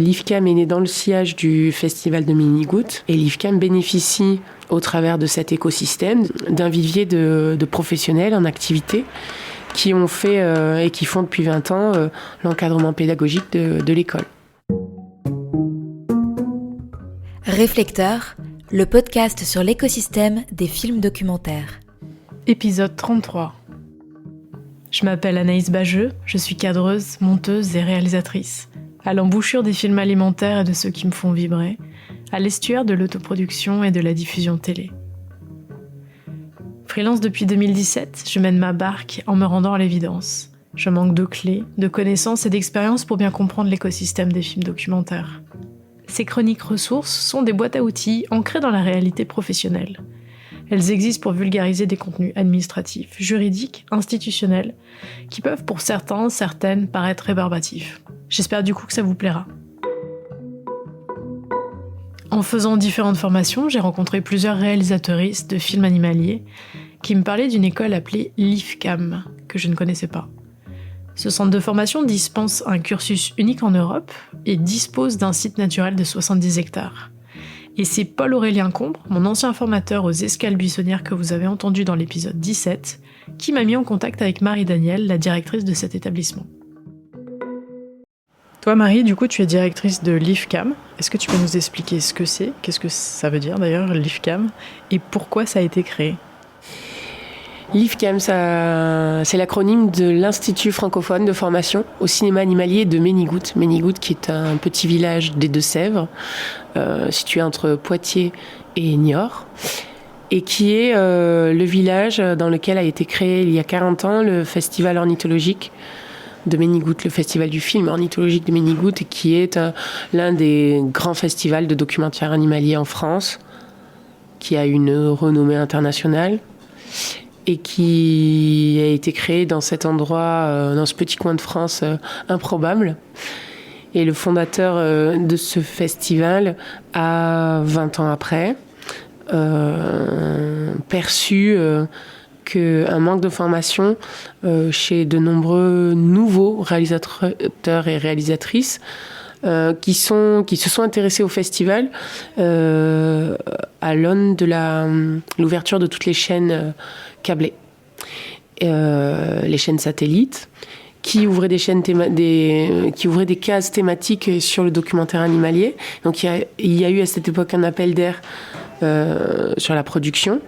L'IFCAM est né dans le sillage du festival de Minigout et l'IFCAM bénéficie, au travers de cet écosystème, d'un vivier de professionnels en activité qui ont fait et qui font depuis 20 ans l'encadrement pédagogique de l'école. Réflecteur, le podcast sur l'écosystème des films documentaires. Épisode 33. Je m'appelle Anaïs Bajeux, je suis cadreuse, monteuse et réalisatrice. À l'embouchure des films alimentaires et de ceux qui me font vibrer, à l'estuaire de l'autoproduction et de la diffusion télé. Freelance depuis 2017, je mène ma barque en me rendant à l'évidence. Je manque de clés, de connaissances et d'expériences pour bien comprendre l'écosystème des films documentaires. Ces chroniques ressources sont des boîtes à outils ancrées dans la réalité professionnelle. Elles existent pour vulgariser des contenus administratifs, juridiques, institutionnels, qui peuvent pour certains, certaines, paraître rébarbatifs. J'espère du coup que ça vous plaira. En faisant différentes formations, j'ai rencontré plusieurs réalisateuristes de films animaliers qui me parlaient d'une école appelée l'IFCAM, que je ne connaissais pas. Ce centre de formation dispense un cursus unique en Europe et dispose d'un site naturel de 70 hectares. Et c'est Paul-Aurélien Combre, mon ancien formateur aux escales buissonnières que vous avez entendu dans l'épisode 17, qui m'a mis en contact avec Marie Daniel, la directrice de cet établissement. Toi Marie, du coup tu es directrice de l'IFCAM. Est-ce que tu peux nous expliquer ce que c'est ? Qu'est-ce que ça veut dire d'ailleurs, l'IFCAM ? Et pourquoi ça a été créé ? L'IFCAM, c'est l'acronyme de l'Institut francophone de formation au cinéma animalier de Menigout. Menigout qui est un petit village des Deux-Sèvres, situé entre Poitiers et Niort, et qui est le village dans lequel a été créé il y a 40 ans le festival ornithologique de Menigout, le festival du film ornithologique de Menigout, et qui est l'un des grands festivals de documentaires animaliers en France, qui a une renommée internationale et qui a été créé dans cet endroit, dans ce petit coin de France improbable. Et le fondateur de ce festival a, 20 ans après, perçu qu'un manque de formation chez de nombreux nouveaux réalisateurs et réalisatrices qui se sont intéressés au festival à l'aune de l'ouverture de toutes les chaînes câblées, les chaînes satellites, qui ouvraient qui ouvraient des cases thématiques sur le documentaire animalier. Donc il y a eu à cette époque un appel d'air sur la production,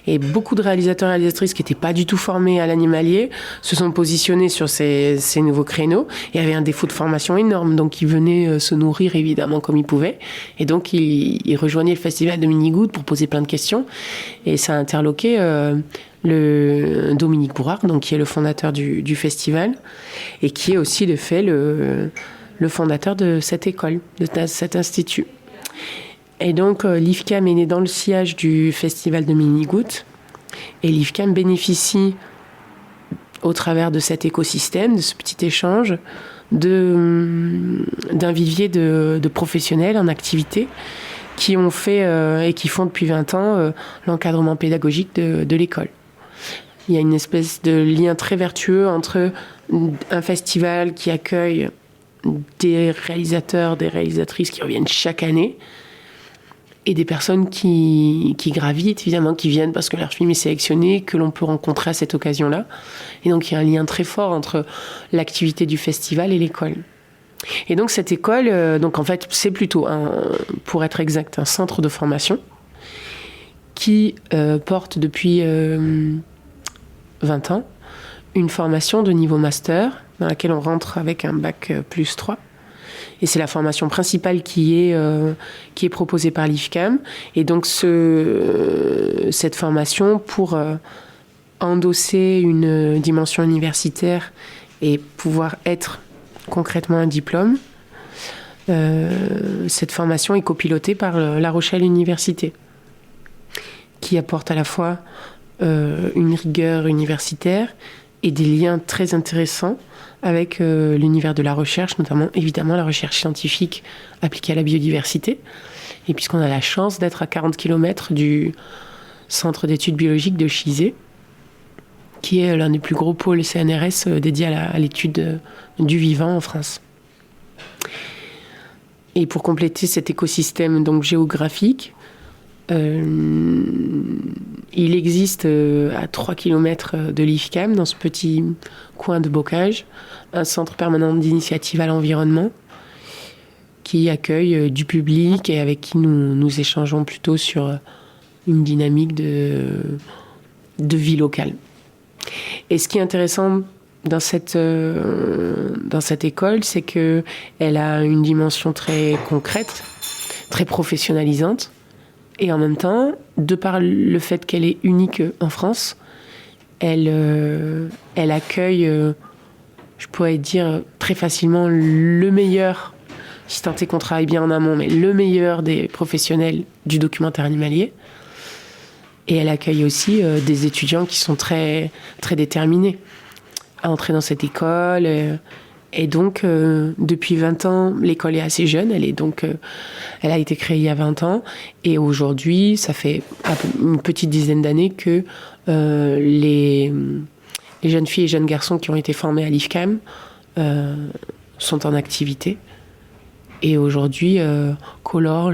et beaucoup de réalisateurs et réalisatrices qui n'étaient pas du tout formés à l'animalier se sont positionnés sur ces nouveaux créneaux et avaient un défaut de formation énorme, donc ils venaient se nourrir évidemment comme ils pouvaient, et donc ils rejoignaient le festival de Menigout pour poser plein de questions, et ça a interloqué le Dominique Bourard, donc qui est le fondateur du festival et qui est aussi de fait le fondateur de cette école, de cet institut. Et donc l'IFCAM est né dans le sillage du festival de Menigout, et l'IFCAM bénéficie, au travers de cet écosystème, de ce petit échange, d'un vivier de professionnels en activité qui ont fait et qui font depuis 20 ans l'encadrement pédagogique de l'école. Il y a une espèce de lien très vertueux entre un festival qui accueille des réalisateurs, des réalisatrices qui reviennent chaque année, et des personnes qui gravitent, évidemment, qui viennent parce que leur film est sélectionné, que l'on peut rencontrer à cette occasion-là. Et donc, il y a un lien très fort entre l'activité du festival et l'école. Et donc, cette école, donc en fait, c'est plutôt, pour être exact, un centre de formation qui porte depuis 20 ans une formation de niveau master dans laquelle on rentre avec un bac +3. Et c'est la formation principale qui est proposée par l'IFCAM. Et donc cette formation, pour endosser une dimension universitaire et pouvoir être concrètement un diplôme, cette formation est copilotée par La Rochelle Université, qui apporte à la fois une rigueur universitaire et des liens très intéressants avec l'univers de la recherche, notamment évidemment la recherche scientifique appliquée à la biodiversité. Et puisqu'on a la chance d'être à 40 km du centre d'études biologiques de Chizé, qui est l'un des plus gros pôles CNRS dédiés à l'étude du vivant en France. Et pour compléter cet écosystème donc géographique, il existe à 3 km de l'IFCAM, dans ce petit coin de Bocage, un centre permanent d'initiative à l'environnement qui accueille du public et avec qui nous échangeons plutôt sur une dynamique de vie locale. Et ce qui est intéressant dans cette école, c'est qu'elle a une dimension très concrète, très professionnalisante. Et en même temps, de par le fait qu'elle est unique en France, elle accueille, je pourrais dire très facilement, le meilleur, si tant est qu'on travaille bien en amont, mais le meilleur des professionnels du documentaire animalier. Et elle accueille aussi des étudiants qui sont très, très déterminés à entrer dans cette école. Et donc, depuis 20 ans, l'école est assez jeune. Elle a été créée il y a 20 ans. Et aujourd'hui, ça fait une petite dizaine d'années que les jeunes filles et jeunes garçons qui ont été formés à l'IFCAM sont en activité. Et aujourd'hui, colorent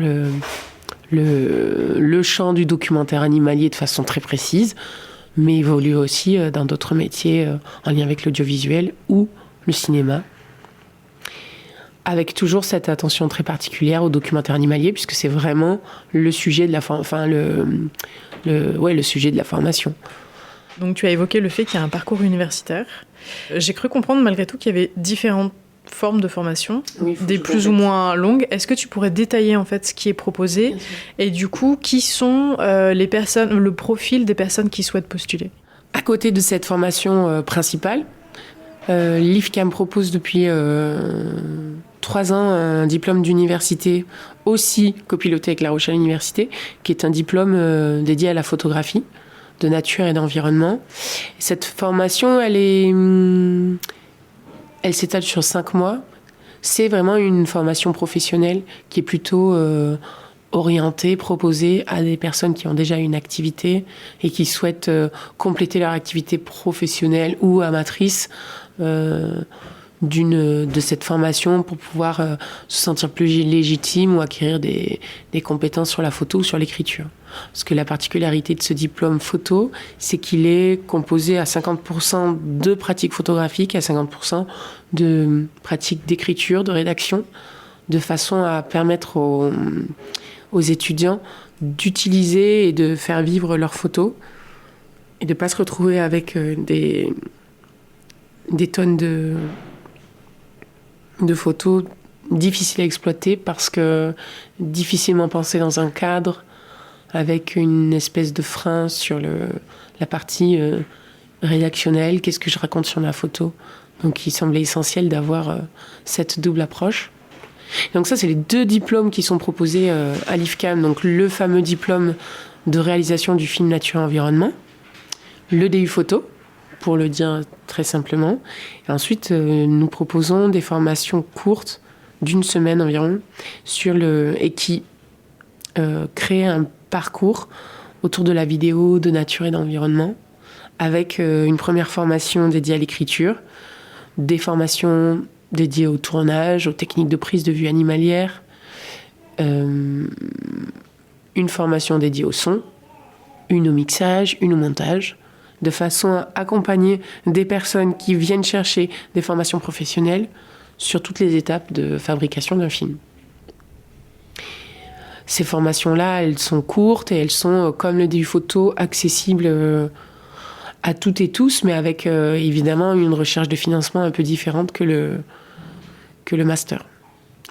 le champ du documentaire animalier de façon très précise, mais évolue aussi dans d'autres métiers en lien avec l'audiovisuel ou le cinéma, avec toujours cette attention très particulière au documentaire animalier, puisque c'est vraiment le sujet de la le sujet de la formation. Donc tu as évoqué le fait qu'il y a un parcours universitaire. J'ai cru comprendre malgré tout qu'il y avait différentes formes de formation, oui, des plus ou moins longues. Est-ce que tu pourrais détailler en fait ce qui est proposé et du coup qui sont les personnes, le profil des personnes qui souhaitent postuler? À côté de cette formation principale, l'IFCAM propose depuis 3 ans un diplôme d'université aussi copiloté avec La Rochelle Université, qui est un diplôme dédié à la photographie de nature et d'environnement. Cette formation, elle s'étale sur 5 mois. C'est vraiment une formation professionnelle qui est plutôt orientée, proposée à des personnes qui ont déjà une activité et qui souhaitent compléter leur activité professionnelle ou amatrice de cette formation pour pouvoir se sentir plus légitime ou acquérir des compétences sur la photo ou sur l'écriture. Parce que la particularité de ce diplôme photo, c'est qu'il est composé à 50% de pratiques photographiques, à 50% de pratiques d'écriture, de rédaction, de façon à permettre aux étudiants d'utiliser et de faire vivre leurs photos et de ne pas se retrouver avec des tonnes de photos difficiles à exploiter parce que difficilement pensées dans un cadre, avec une espèce de frein sur la partie rédactionnelle. Qu'est-ce que je raconte sur ma photo? Donc il semblait essentiel d'avoir cette double approche. Donc ça, c'est les 2 diplômes qui sont proposés à l'IFCAM. Donc le fameux diplôme de réalisation du film nature-environnement, le DU photo, pour le dire très simplement. Et ensuite, nous proposons des formations courtes d'1 semaine environ et qui créent un parcours autour de la vidéo, de nature et d'environnement, avec une première formation dédiée à l'écriture, des formations dédiées au tournage, aux techniques de prise de vue animalière, une formation dédiée au son, une au mixage, une au montage, de façon à accompagner des personnes qui viennent chercher des formations professionnelles sur toutes les étapes de fabrication d'un film. Ces formations-là, elles sont courtes et elles sont, comme le DU photo, accessibles à toutes et tous, mais avec évidemment une recherche de financement un peu différente que le master.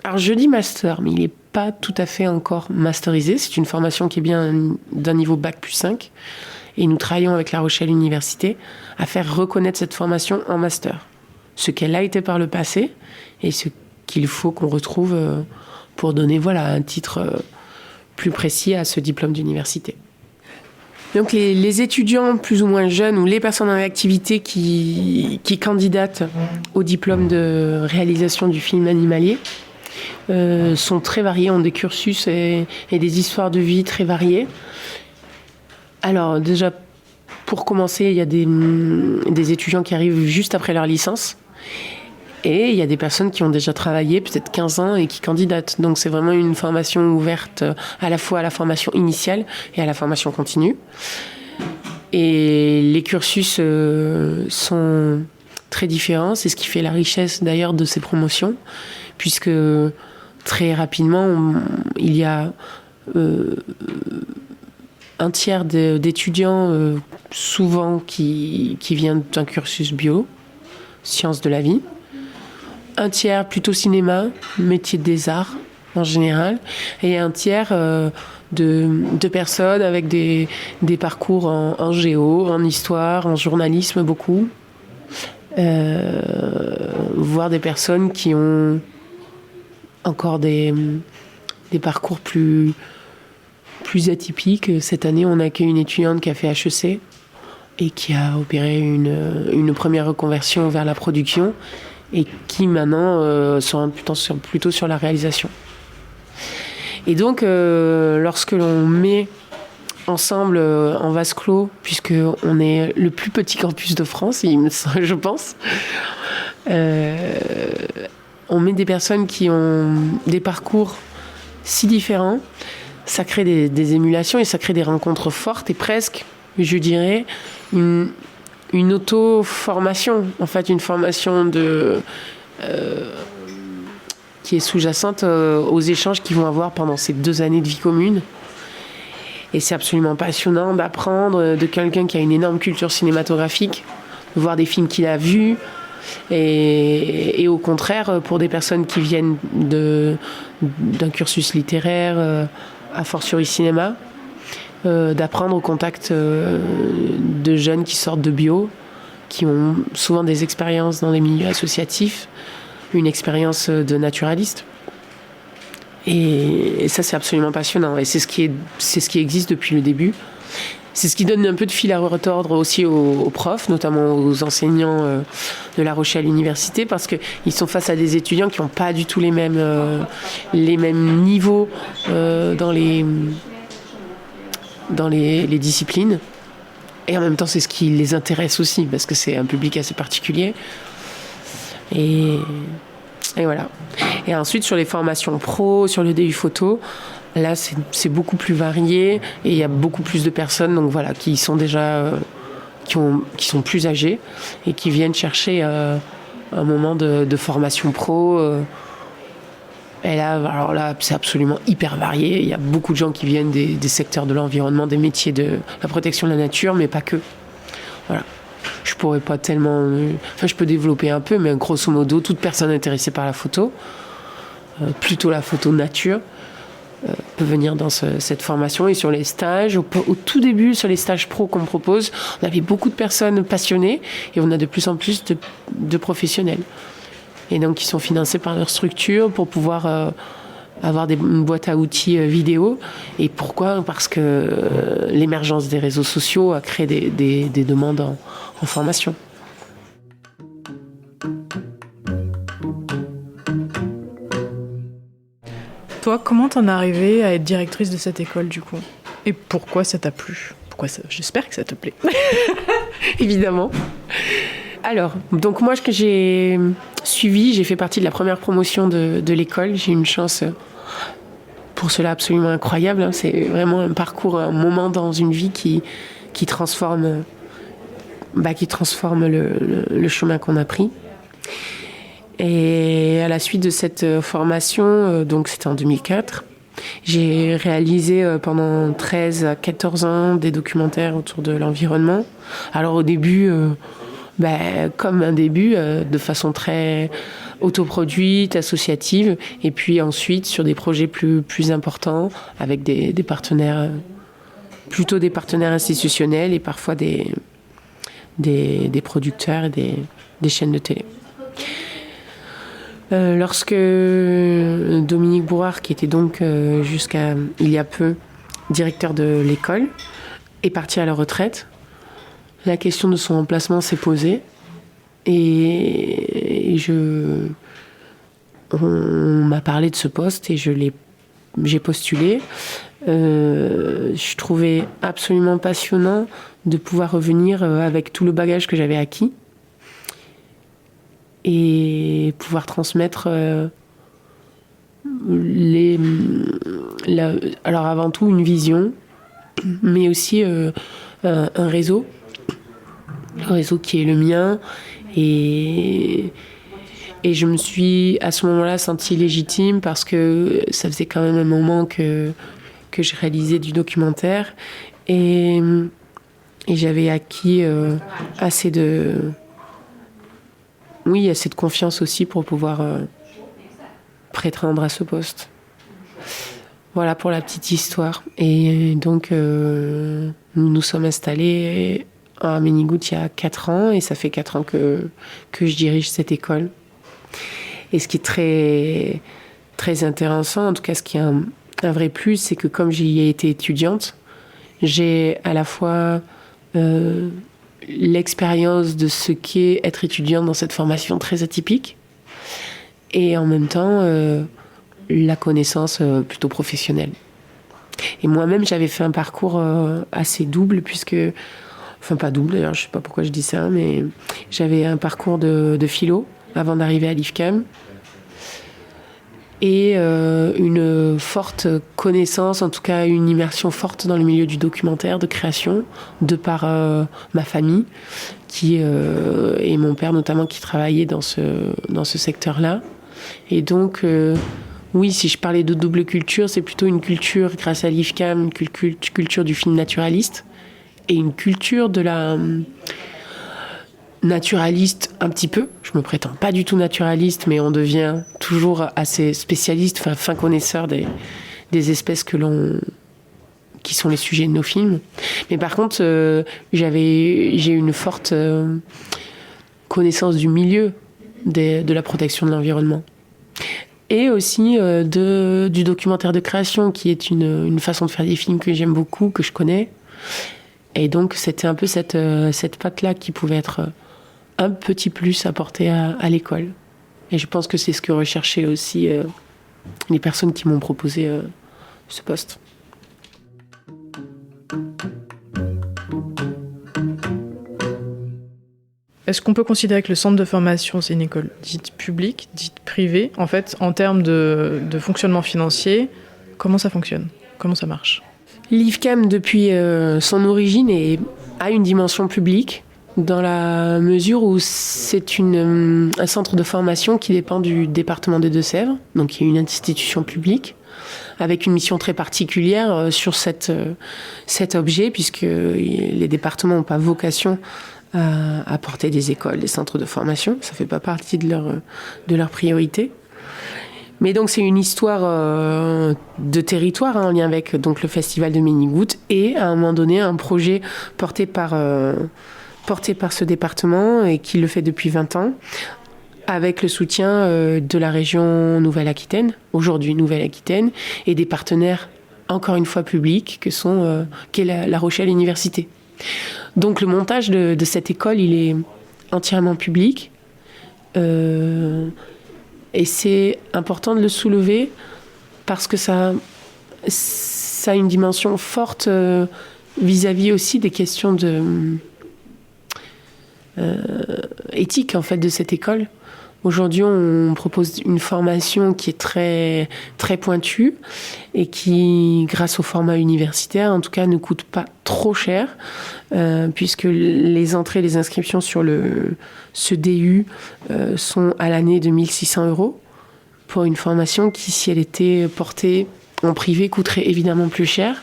Alors je dis master, mais il n'est pas tout à fait encore masterisé. C'est une formation qui est bien d'un niveau Bac+5. Et nous travaillons avec La Rochelle Université à faire reconnaître cette formation en master. Ce qu'elle a été par le passé et ce qu'il faut qu'on retrouve pour donner un titre plus précis à ce diplôme d'université. Donc les étudiants plus ou moins jeunes ou les personnes en activité qui candidatent au diplôme de réalisation du film animalier sont très variés, ont des cursus et des histoires de vie très variées. Alors déjà, pour commencer, il y a des étudiants qui arrivent juste après leur licence Et il y a des personnes qui ont déjà travaillé peut-être 15 ans et qui candidatent. Donc c'est vraiment une formation ouverte à la fois à la formation initiale et à la formation continue. Et les cursus sont très différents. C'est ce qui fait la richesse d'ailleurs de ces promotions, puisque très rapidement, il y a un tiers d'étudiants souvent qui viennent d'un cursus bio, sciences de la vie. Un tiers plutôt cinéma, métier des arts en général. Et un tiers de personnes avec des parcours en géo, en histoire, en journalisme beaucoup. Voire des personnes qui ont encore des parcours plus atypiques. Cette année, on a accueilli une étudiante qui a fait HEC et qui a opéré une première reconversion vers la production et qui maintenant sont plutôt sur la réalisation. Et donc, lorsque l'on met ensemble en vase clos, puisqu'on est le plus petit campus de France, je pense, on met des personnes qui ont des parcours si différents, ça crée des émulations et ça crée des rencontres fortes et presque, je dirais, une auto-formation, en fait, une formation qui est sous-jacente aux échanges qu'ils vont avoir pendant ces 2 années de vie commune. Et c'est absolument passionnant d'apprendre de quelqu'un qui a une énorme culture cinématographique, de voir des films qu'il a vus, et au contraire, pour des personnes qui viennent d'un cursus littéraire, a fortiori cinéma, d'apprendre au contact de jeunes qui sortent de bio, qui ont souvent des expériences dans les milieux associatifs, une expérience de naturaliste. Et ça, c'est absolument passionnant. Et c'est ce qui existe depuis le début. C'est ce qui donne un peu de fil à retordre aussi aux profs, notamment aux enseignants de La Rochelle Université, parce qu'ils sont face à des étudiants qui n'ont pas du tout les mêmes niveaux dans les disciplines. Et en même temps, c'est ce qui les intéresse aussi, parce que c'est un public assez particulier. Et voilà. Et ensuite, sur les formations pro, sur le DU photo, là, c'est beaucoup plus varié et il y a beaucoup plus de personnes, donc voilà, qui sont déjà, qui sont plus âgées et qui viennent chercher un moment de formation pro. Et là, alors là, c'est absolument hyper varié. Il y a beaucoup de gens qui viennent des secteurs de l'environnement, des métiers de la protection de la nature, mais pas que. Voilà. Je pourrais pas tellement... Enfin, je peux développer un peu, mais grosso modo, toute personne intéressée par la photo, plutôt la photo nature, peut venir dans cette formation. Et sur les stages, au tout début, sur les stages pro qu'on propose, on avait beaucoup de personnes passionnées et on a de plus en plus de professionnels. Et donc, qui sont financés par leur structure pour pouvoir avoir une boîte à outils vidéo. Et pourquoi ? Parce que l'émergence des réseaux sociaux a créé des demandes en formation. Toi, comment t'en es arrivée à être directrice de cette école, du coup ? Et pourquoi ça t'a plu ? J'espère que ça te plaît. Évidemment. Alors, donc moi, que j'ai fait partie de la première promotion de l'école. J'ai eu une chance pour cela absolument incroyable. Hein. C'est vraiment un parcours, un moment dans une vie qui transforme le chemin qu'on a pris. Et à la suite de cette formation, donc c'était en 2004, j'ai réalisé pendant 13 à 14 ans des documentaires autour de l'environnement. Alors au début, comme un début, de façon très autoproduite, associative, et puis ensuite sur des projets plus importants avec des partenaires, plutôt des partenaires institutionnels et parfois des producteurs et des chaînes de télé. Lorsque Dominique Bourard, qui était donc jusqu'à il y a peu directeur de l'école, est parti à la retraite, la question de son remplacement s'est posée et on m'a parlé de ce poste et j'ai postulé. Je trouvais absolument passionnant de pouvoir revenir avec tout le bagage que j'avais acquis et pouvoir transmettre alors avant tout une vision, mais aussi un réseau qui est le mien, et je me suis à ce moment-là sentie légitime parce que ça faisait quand même un moment que je réalisais du documentaire, et j'avais acquis assez de confiance aussi pour pouvoir prétendre à ce poste. Voilà pour la petite histoire. Et donc, nous nous sommes installés à Ménigout il y a 4 ans, et ça fait 4 ans que je dirige cette école. Et ce qui est très, très intéressant, en tout cas ce qui est un vrai plus, c'est que comme j'y ai été étudiante, j'ai à la fois l'expérience de ce qu'est être étudiante dans cette formation très atypique, et en même temps la connaissance plutôt professionnelle. Et moi-même, j'avais fait un parcours assez double, enfin pas double d'ailleurs, je sais pas pourquoi je dis ça, mais j'avais un parcours de philo avant d'arriver à l'IFCAM, et une forte connaissance, en tout cas une immersion forte dans le milieu du documentaire, de création, de par ma famille, et mon père notamment, qui travaillait dans ce secteur-là. Et donc, oui, si je parlais de double culture, c'est plutôt une culture, grâce à l'IFCAM, une culture du film naturaliste, et une culture de la naturaliste un petit peu. Je me prétends pas du tout naturaliste, mais on devient toujours assez spécialiste, fin connaisseur des espèces qui sont les sujets de nos films. Mais par contre, j'ai une forte connaissance du milieu de la protection de l'environnement. Et aussi du documentaire de création, qui est une façon de faire des films que j'aime beaucoup, que je connais. Et donc, c'était un peu cette patte-là qui pouvait être un petit plus apporté à l'école. Et je pense que c'est ce que recherchaient aussi les personnes qui m'ont proposé ce poste. Est-ce qu'on peut considérer que le centre de formation, c'est une école dite publique, dite privée? En fait, en termes de fonctionnement financier, comment ça fonctionne? Comment ça marche? L'IFCAM, depuis son origine, a une dimension publique, dans la mesure où c'est un centre de formation qui dépend du département des Deux-Sèvres, donc qui est une institution publique, avec une mission très particulière sur cet objet, puisque les départements n'ont pas vocation à porter des écoles, des centres de formation. Ça ne fait pas partie de leur priorité. Mais donc c'est une histoire de territoire, en lien avec donc le festival de Ménigout, et à un moment donné un projet porté par ce département, et qui le fait depuis 20 ans, avec le soutien de la région Nouvelle-Aquitaine, aujourd'hui Nouvelle-Aquitaine, et des partenaires, encore une fois publics, qu'est La Rochelle Université. Donc le montage de cette école, il est entièrement public, et c'est important de le soulever parce que ça a une dimension forte vis-à-vis aussi des questions éthique, en fait, de cette école. Aujourd'hui, on propose une formation qui est très, très pointue, et qui, grâce au format universitaire, en tout cas, ne coûte pas trop cher, puisque les entrées, les inscriptions sur ce DU sont à l'année de 1 600 € pour une formation qui, si elle était portée en privé, coûterait évidemment plus cher.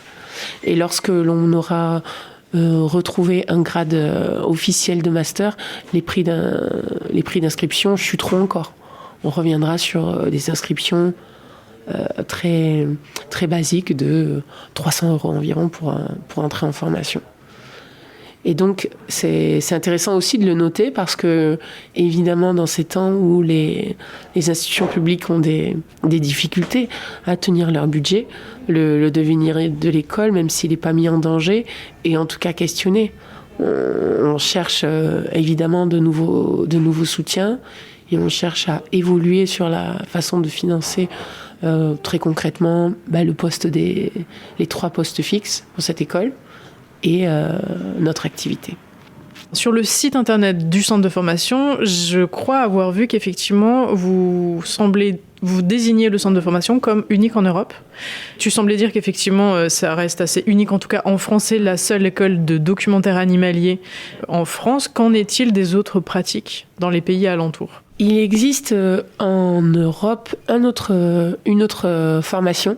Et lorsque l'on aura retrouvé un grade officiel de master, les prix d'inscription chuteront encore. On reviendra sur des inscriptions très, très basiques de 300 € environ pour entrer en formation. Et donc, c'est intéressant aussi de le noter, parce que, évidemment, dans ces temps où les institutions publiques ont des difficultés à tenir leur budget, le devenir de l'école, même s'il n'est pas mis en danger, est en tout cas questionné. On cherche évidemment de nouveaux soutiens, et on cherche à évoluer sur la façon de financer très concrètement le poste les 3 postes fixes pour cette école, et notre activité. Sur le site internet du centre de formation, je crois avoir vu qu'effectivement, vous désignez le centre de formation comme unique en Europe. Tu semblais dire qu'effectivement, ça reste assez unique, en tout cas en France, c'est la seule école de documentaire animalier en France. Qu'en est-il des autres pratiques dans les pays alentours ? Il existe en Europe une autre formation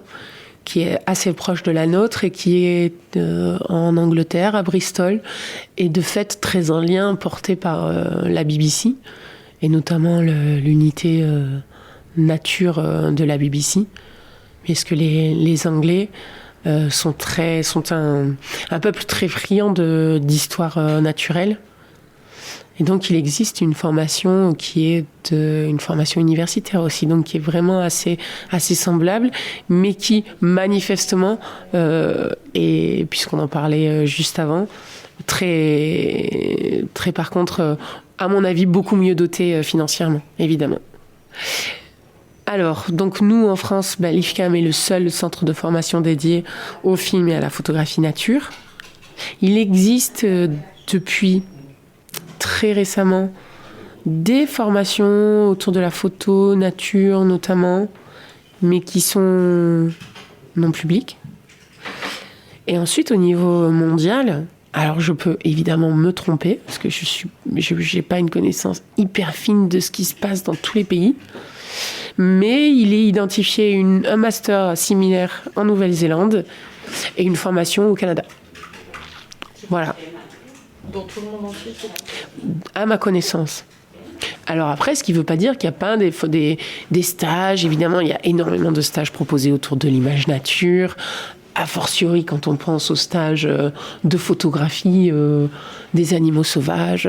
qui est assez proche de la nôtre et qui est en Angleterre, à Bristol, et de fait très en lien porté par la BBC, et notamment l'unité nature de la BBC. Parce que les Anglais sont un peuple très friand d'histoire naturelle. Et donc, il existe une formation qui est une formation universitaire aussi, donc qui est vraiment assez semblable, mais qui, manifestement, et puisqu'on en parlait juste avant, très, très par contre, à mon avis, beaucoup mieux dotée financièrement, évidemment. Alors, donc nous, en France, l'IFCAM est le seul centre de formation dédié au film et à la photographie nature. Il existe depuis très récemment des formations autour de la photo nature notamment, mais qui sont non publiques. Et ensuite au niveau mondial, alors je peux évidemment me tromper parce que j'ai pas une connaissance hyper fine de ce qui se passe dans tous les pays, mais il est identifié un master similaire en Nouvelle-Zélande et une formation au Canada. Voilà. Dans tout le monde entier, à ma connaissance. Alors après, ce qui ne veut pas dire qu'il n'y a pas des stages. Évidemment, il y a énormément de stages proposés autour de l'image nature. A fortiori, quand on pense aux stages de photographie des animaux sauvages,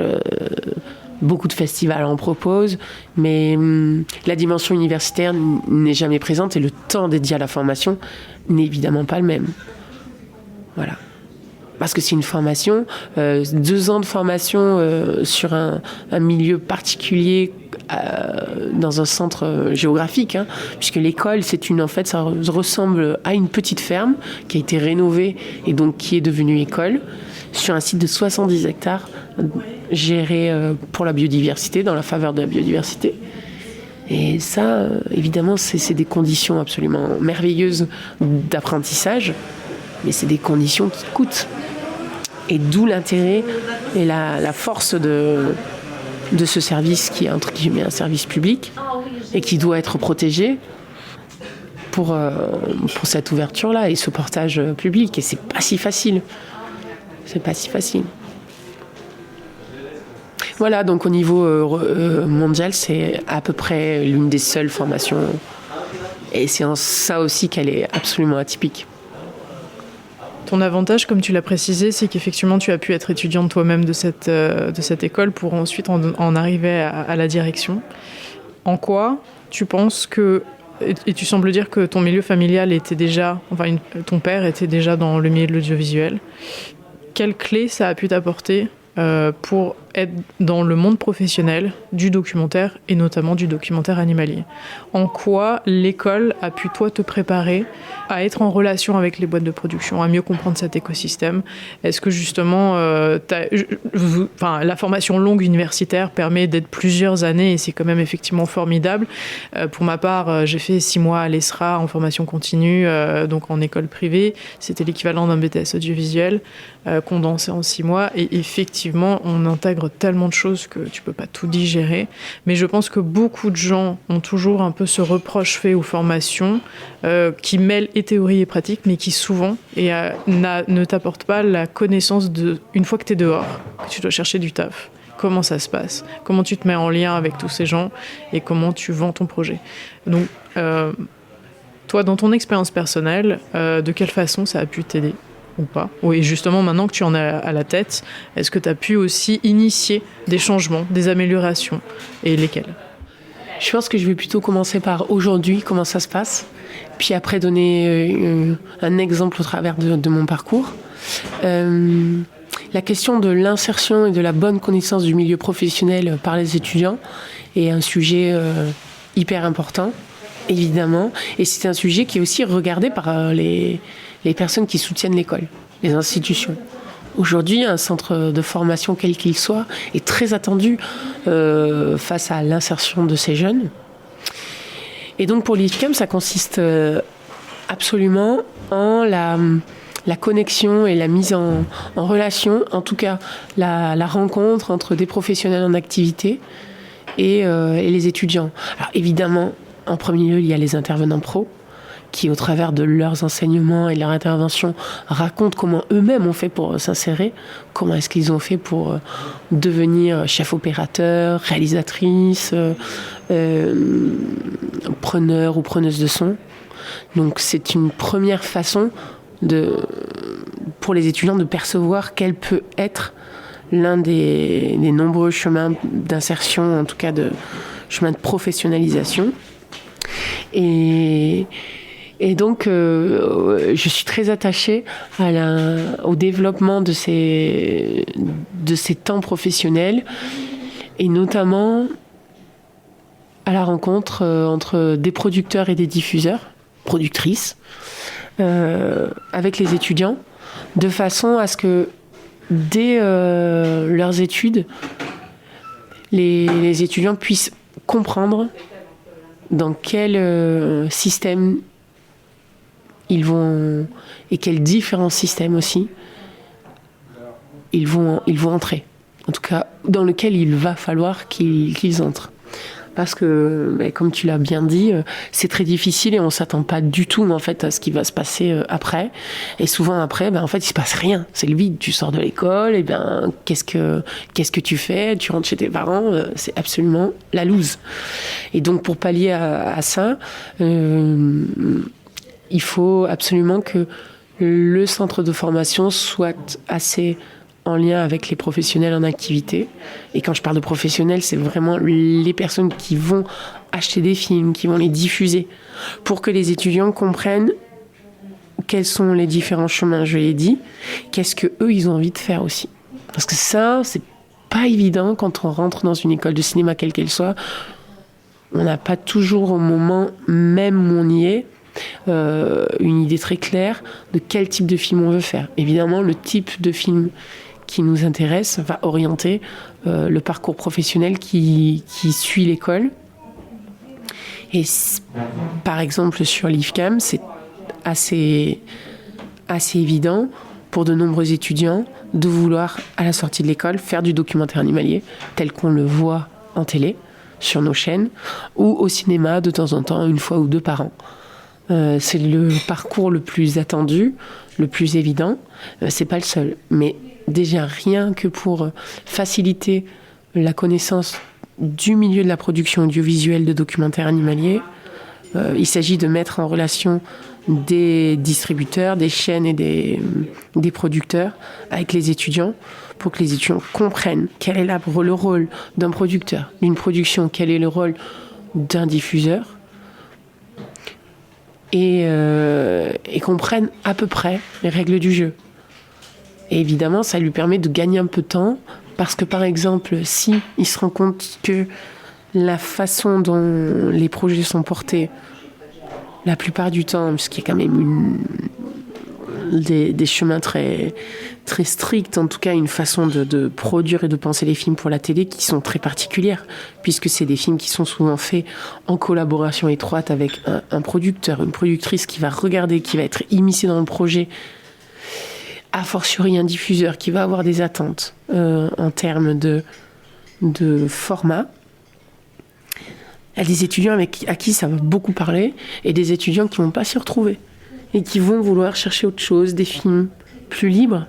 beaucoup de festivals en proposent. Mais la dimension universitaire n'est jamais présente et le temps dédié à la formation n'est évidemment pas le même. Voilà. Parce que c'est une formation, 2 ans de formation sur un milieu particulier dans un centre géographique, hein, puisque l'école, ça ressemble à une petite ferme qui a été rénovée et donc qui est devenue école, sur un site de 70 hectares géré pour la biodiversité, dans la faveur de la biodiversité. Et ça, évidemment, c'est des conditions absolument merveilleuses d'apprentissage, mais c'est des conditions qui coûtent. Et d'où l'intérêt et la force de ce service qui est entre guillemets un service public et qui doit être protégé pour cette ouverture-là et ce portage public. Et c'est pas si facile. Voilà, donc au niveau mondial, c'est à peu près l'une des seules formations. Et c'est en ça aussi qu'elle est absolument atypique. Ton avantage, comme tu l'as précisé, c'est qu'effectivement, tu as pu être étudiante toi-même de cette école pour ensuite en arriver à la direction. En quoi tu penses que, et tu sembles dire que ton milieu familial était déjà, ton père était déjà dans le milieu de l'audiovisuel, quelle clé ça a pu t'apporter pour être dans le monde professionnel du documentaire et notamment du documentaire animalier? En quoi l'école a pu, toi, te préparer à être en relation avec les boîtes de production, à mieux comprendre cet écosystème? Est-ce que justement la formation longue universitaire permet d'être plusieurs années et c'est quand même effectivement formidable. Pour ma part, j'ai fait 6 mois à l'ESRA en formation continue, donc en école privée. C'était l'équivalent d'un BTS audiovisuel condensé en 6 mois et effectivement on intègre tellement de choses que tu peux pas tout digérer. Mais je pense que beaucoup de gens ont toujours un peu ce reproche fait aux formations qui mêlent et théorie et pratique, mais qui souvent ne t'apportent pas la connaissance une fois que tu es dehors, que tu dois chercher du taf. Comment ça se passe? Comment tu te mets en lien avec tous ces gens et comment tu vends ton projet? Donc, toi, dans ton expérience personnelle, de quelle façon ça a pu t'aider? Ou pas. Oui, justement, maintenant que tu en as à la tête, est-ce que tu as pu aussi initier des changements, des améliorations, et lesquels? Je pense que je vais plutôt commencer par aujourd'hui, comment ça se passe, puis après donner un exemple au travers de mon parcours. La question de l'insertion et de la bonne connaissance du milieu professionnel par les étudiants est un sujet hyper important, évidemment, et c'est un sujet qui est aussi regardé par les personnes qui soutiennent l'école, les institutions. Aujourd'hui, un centre de formation, quel qu'il soit, est très attendu face à l'insertion de ces jeunes. Et donc pour l'IFCAM, ça consiste absolument en la connexion et la mise en relation, en tout cas la rencontre entre des professionnels en activité et les étudiants. Alors évidemment, en premier lieu, il y a les intervenants pros qui, au travers de leurs enseignements et de leurs interventions, racontent comment eux-mêmes ont fait pour s'insérer, comment est-ce qu'ils ont fait pour devenir chef opérateur, réalisatrice, preneur ou preneuse de son. Donc c'est une première façon pour les étudiants de percevoir quel peut être l'un des nombreux chemins d'insertion, en tout cas de chemin de professionnalisation. Et donc, je suis très attachée au développement de ces temps professionnels et notamment à la rencontre entre des producteurs et des diffuseurs, productrices, avec les étudiants, de façon à ce que dès leurs études, les étudiants puissent comprendre dans quel système ils vont, et quels différents systèmes aussi ils vont entrer. En tout cas, dans lequel il va falloir qu'ils entrent. Parce que, comme tu l'as bien dit, c'est très difficile et on ne s'attend pas du tout en fait, à ce qui va se passer après. Et souvent après, en fait, il ne se passe rien. C'est le vide. Tu sors de l'école, et qu'est-ce que tu fais? Tu rentres chez tes parents, c'est absolument la loose. Et donc, pour pallier à ça, il faut absolument que le centre de formation soit assez en lien avec les professionnels en activité. Et quand je parle de professionnels, c'est vraiment les personnes qui vont acheter des films, qui vont les diffuser, pour que les étudiants comprennent quels sont les différents chemins, je l'ai dit, qu'est-ce que eux ils ont envie de faire aussi. Parce que ça, c'est pas évident quand on rentre dans une école de cinéma, quelle qu'elle soit. On n'a pas toujours au moment même où on y est une idée très claire de quel type de film on veut faire. Évidemment, le type de film qui nous intéresse va orienter le parcours professionnel qui suit l'école. Et par exemple, sur l'IFCAM, c'est assez évident pour de nombreux étudiants de vouloir, à la sortie de l'école, faire du documentaire animalier tel qu'on le voit en télé, sur nos chaînes, ou au cinéma de temps en temps, une fois ou deux par an. C'est le parcours le plus attendu, le plus évident. C'est pas le seul. Mais déjà, rien que pour faciliter la connaissance du milieu de la production audiovisuelle de documentaires animaliers, il s'agit de mettre en relation des distributeurs, des chaînes et des producteurs avec les étudiants pour que les étudiants comprennent quel est le rôle d'un producteur, d'une production, quel est le rôle d'un diffuseur et comprennent à peu près les règles du jeu. Et évidemment, ça lui permet de gagner un peu de temps parce que, par exemple, si il se rend compte que la façon dont les projets sont portés, la plupart du temps, puisqu'il y a quand même des chemins très, très stricts, en tout cas une façon de produire et de penser les films pour la télé qui sont très particulières, puisque c'est des films qui sont souvent faits en collaboration étroite avec un producteur, une productrice qui va regarder, qui va être immiscée dans le projet, a fortiori un diffuseur qui va avoir des attentes en termes de format. Il y a des étudiants à qui ça va beaucoup parler et des étudiants qui ne vont pas s'y retrouver et qui vont vouloir chercher autre chose, des films plus libres,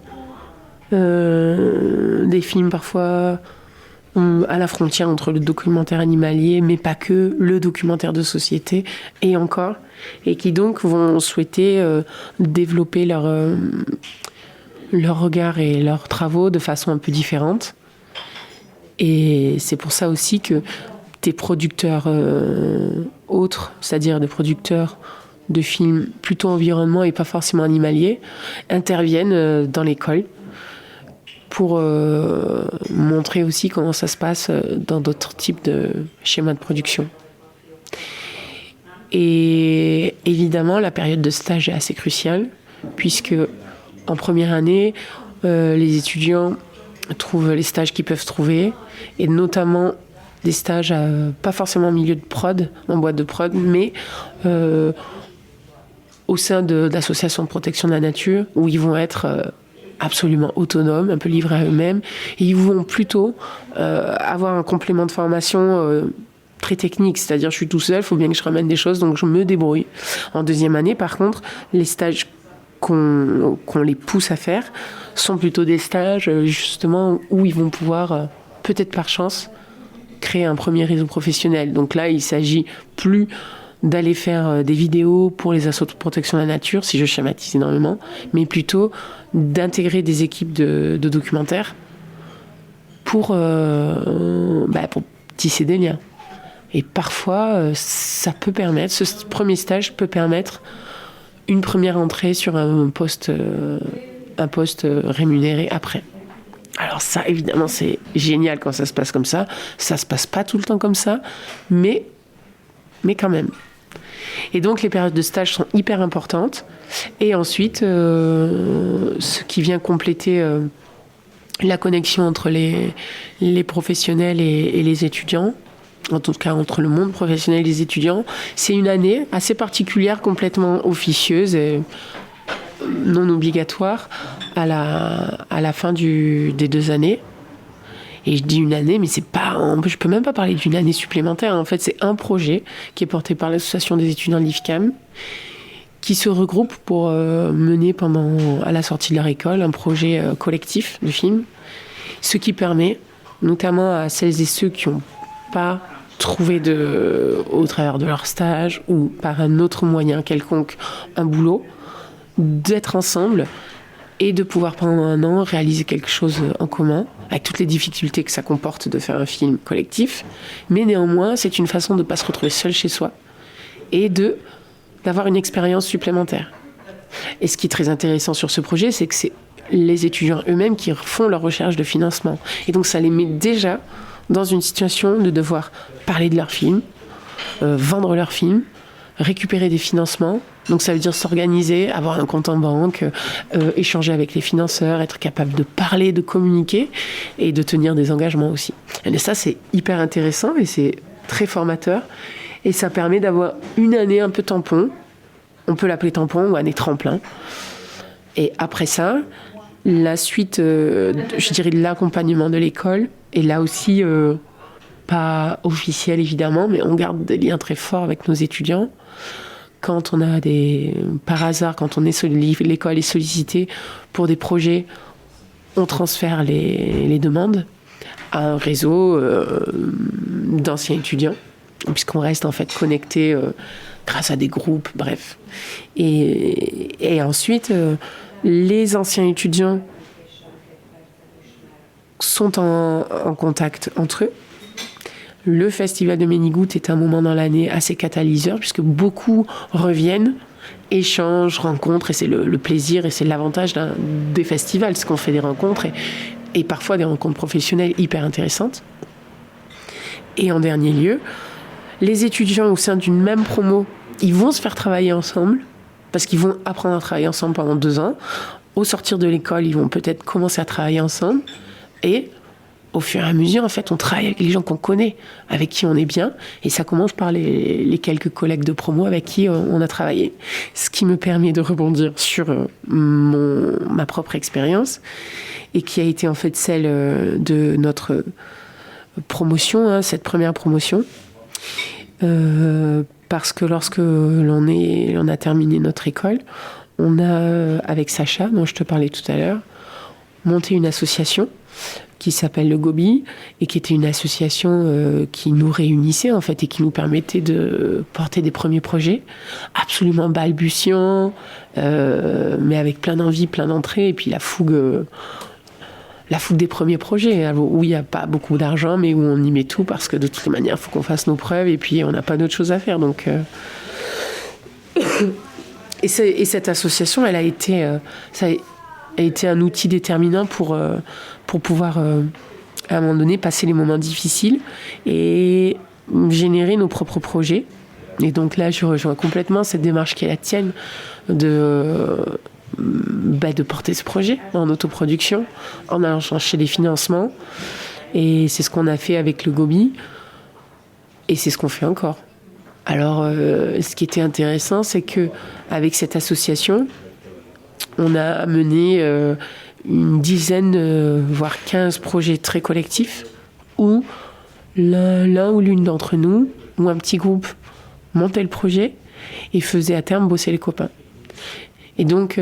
des films parfois à la frontière entre le documentaire animalier, mais pas que, le documentaire de société et encore, et qui donc vont souhaiter développer leur regard et leurs travaux de façon un peu différente. Et c'est pour ça aussi que des producteurs autres, c'est-à-dire des producteurs de films plutôt environnement et pas forcément animaliers, interviennent dans l'école pour montrer aussi comment ça se passe dans d'autres types de schémas de production. Et évidemment, la période de stage est assez cruciale, puisque en première année, les étudiants trouvent les stages qu'ils peuvent trouver, et notamment des stages pas forcément en milieu de prod, en boîte de prod, mais au sein d'associations de protection de la nature, où ils vont être absolument autonomes, un peu livrés à eux-mêmes, et ils vont plutôt avoir un complément de formation très technique, c'est-à-dire je suis tout seul, il faut bien que je ramène des choses, donc je me débrouille. En deuxième année, par contre, les stages qu'on les pousse à faire sont plutôt des stages justement où ils vont pouvoir, peut-être par chance, créer un premier réseau professionnel. Donc là, il s'agit plus d'aller faire des vidéos pour les assauts de protection de la nature, si je schématise énormément, mais plutôt d'intégrer des équipes de documentaires pour tisser des liens. Et parfois, ça peut permettre, ce premier stage peut permettre une première entrée sur un poste rémunéré après. Alors ça, évidemment, c'est génial quand ça se passe comme ça. Ça se passe pas tout le temps comme ça, mais quand même. Et donc, les périodes de stage sont hyper importantes. Et ensuite, ce qui vient compléter la connexion entre les professionnels et les étudiants, en tout cas entre le monde professionnel et les étudiants, c'est une année assez particulière, complètement officieuse et non obligatoire à la fin des 2 années. Et je dis une année, mais c'est pas, je peux même pas parler d'une année supplémentaire. En fait, c'est un projet qui est porté par l'association des étudiants de l'IFCAM, qui se regroupe pour mener à la sortie de leur école un projet collectif de film, ce qui permet, notamment à celles et ceux qui n'ont pas trouvé au travers de leur stage ou par un autre moyen quelconque un boulot, d'être ensemble et de pouvoir pendant un an réaliser quelque chose en commun, avec toutes les difficultés que ça comporte de faire un film collectif. Mais néanmoins, c'est une façon de ne pas se retrouver seul chez soi et d'avoir une expérience supplémentaire. Et ce qui est très intéressant sur ce projet, c'est que c'est les étudiants eux-mêmes qui font leur recherche de financement. Et donc ça les met déjà dans une situation de devoir parler de leur film, vendre leur film, récupérer des financements. Donc ça veut dire s'organiser, avoir un compte en banque, échanger avec les financeurs, être capable de parler, de communiquer et de tenir des engagements aussi. Et ça, c'est hyper intéressant et c'est très formateur. Et ça permet d'avoir une année un peu tampon. On peut l'appeler tampon ou année tremplin. Et après ça, la suite, je dirais, de l'accompagnement de l'école. Et là aussi, pas officiel évidemment, mais on garde des liens très forts avec nos étudiants. Quand on a par hasard, quand l'école est sollicitée pour des projets, on transfère les demandes à un réseau d'anciens étudiants, puisqu'on reste en fait connecté grâce à des groupes, bref. Et ensuite, les anciens étudiants sont en contact entre eux. Le festival de Ménigout est un moment dans l'année assez catalyseur, puisque beaucoup reviennent, échangent, rencontrent, et c'est le plaisir et c'est l'avantage des festivals, c'est qu'on fait des rencontres et parfois des rencontres professionnelles hyper intéressantes. Et en dernier lieu, les étudiants au sein d'une même promo, ils vont se faire travailler ensemble, parce qu'ils vont apprendre à travailler ensemble pendant 2 ans. Au sortir de l'école, ils vont peut-être commencer à travailler ensemble, et au fur et à mesure, en fait, on travaille avec les gens qu'on connaît, avec qui on est bien, et ça commence par les quelques collègues de promo avec qui on a travaillé. Ce qui me permet de rebondir sur ma propre expérience, et qui a été en fait celle de notre promotion, cette première promotion. Parce que lorsque on a terminé notre école, on a, avec Sacha, dont je te parlais tout à l'heure, monté une association qui s'appelle le Gobi, et qui était une association qui nous réunissait en fait et qui nous permettait de porter des premiers projets absolument balbutiants, mais avec plein d'envie, plein d'entrées, et puis la fougue des premiers projets, où il n'y a pas beaucoup d'argent, mais où on y met tout, parce que de toutes les manières, il faut qu'on fasse nos preuves, et puis on n'a pas d'autre chose à faire. Donc, et cette association, elle a été un outil déterminant pour pouvoir, à un moment donné, passer les moments difficiles et générer nos propres projets. Et donc là, je rejoins complètement cette démarche qui est la tienne, de de porter ce projet en autoproduction, en allant chercher des financements. Et c'est ce qu'on a fait avec le Gobi. Et c'est ce qu'on fait encore. Alors, ce qui était intéressant, c'est qu'avec cette association, on a mené une dizaine, voire 15 projets très collectifs où l'un ou l'une d'entre nous, ou un petit groupe, montait le projet et faisait à terme bosser les copains. Et donc,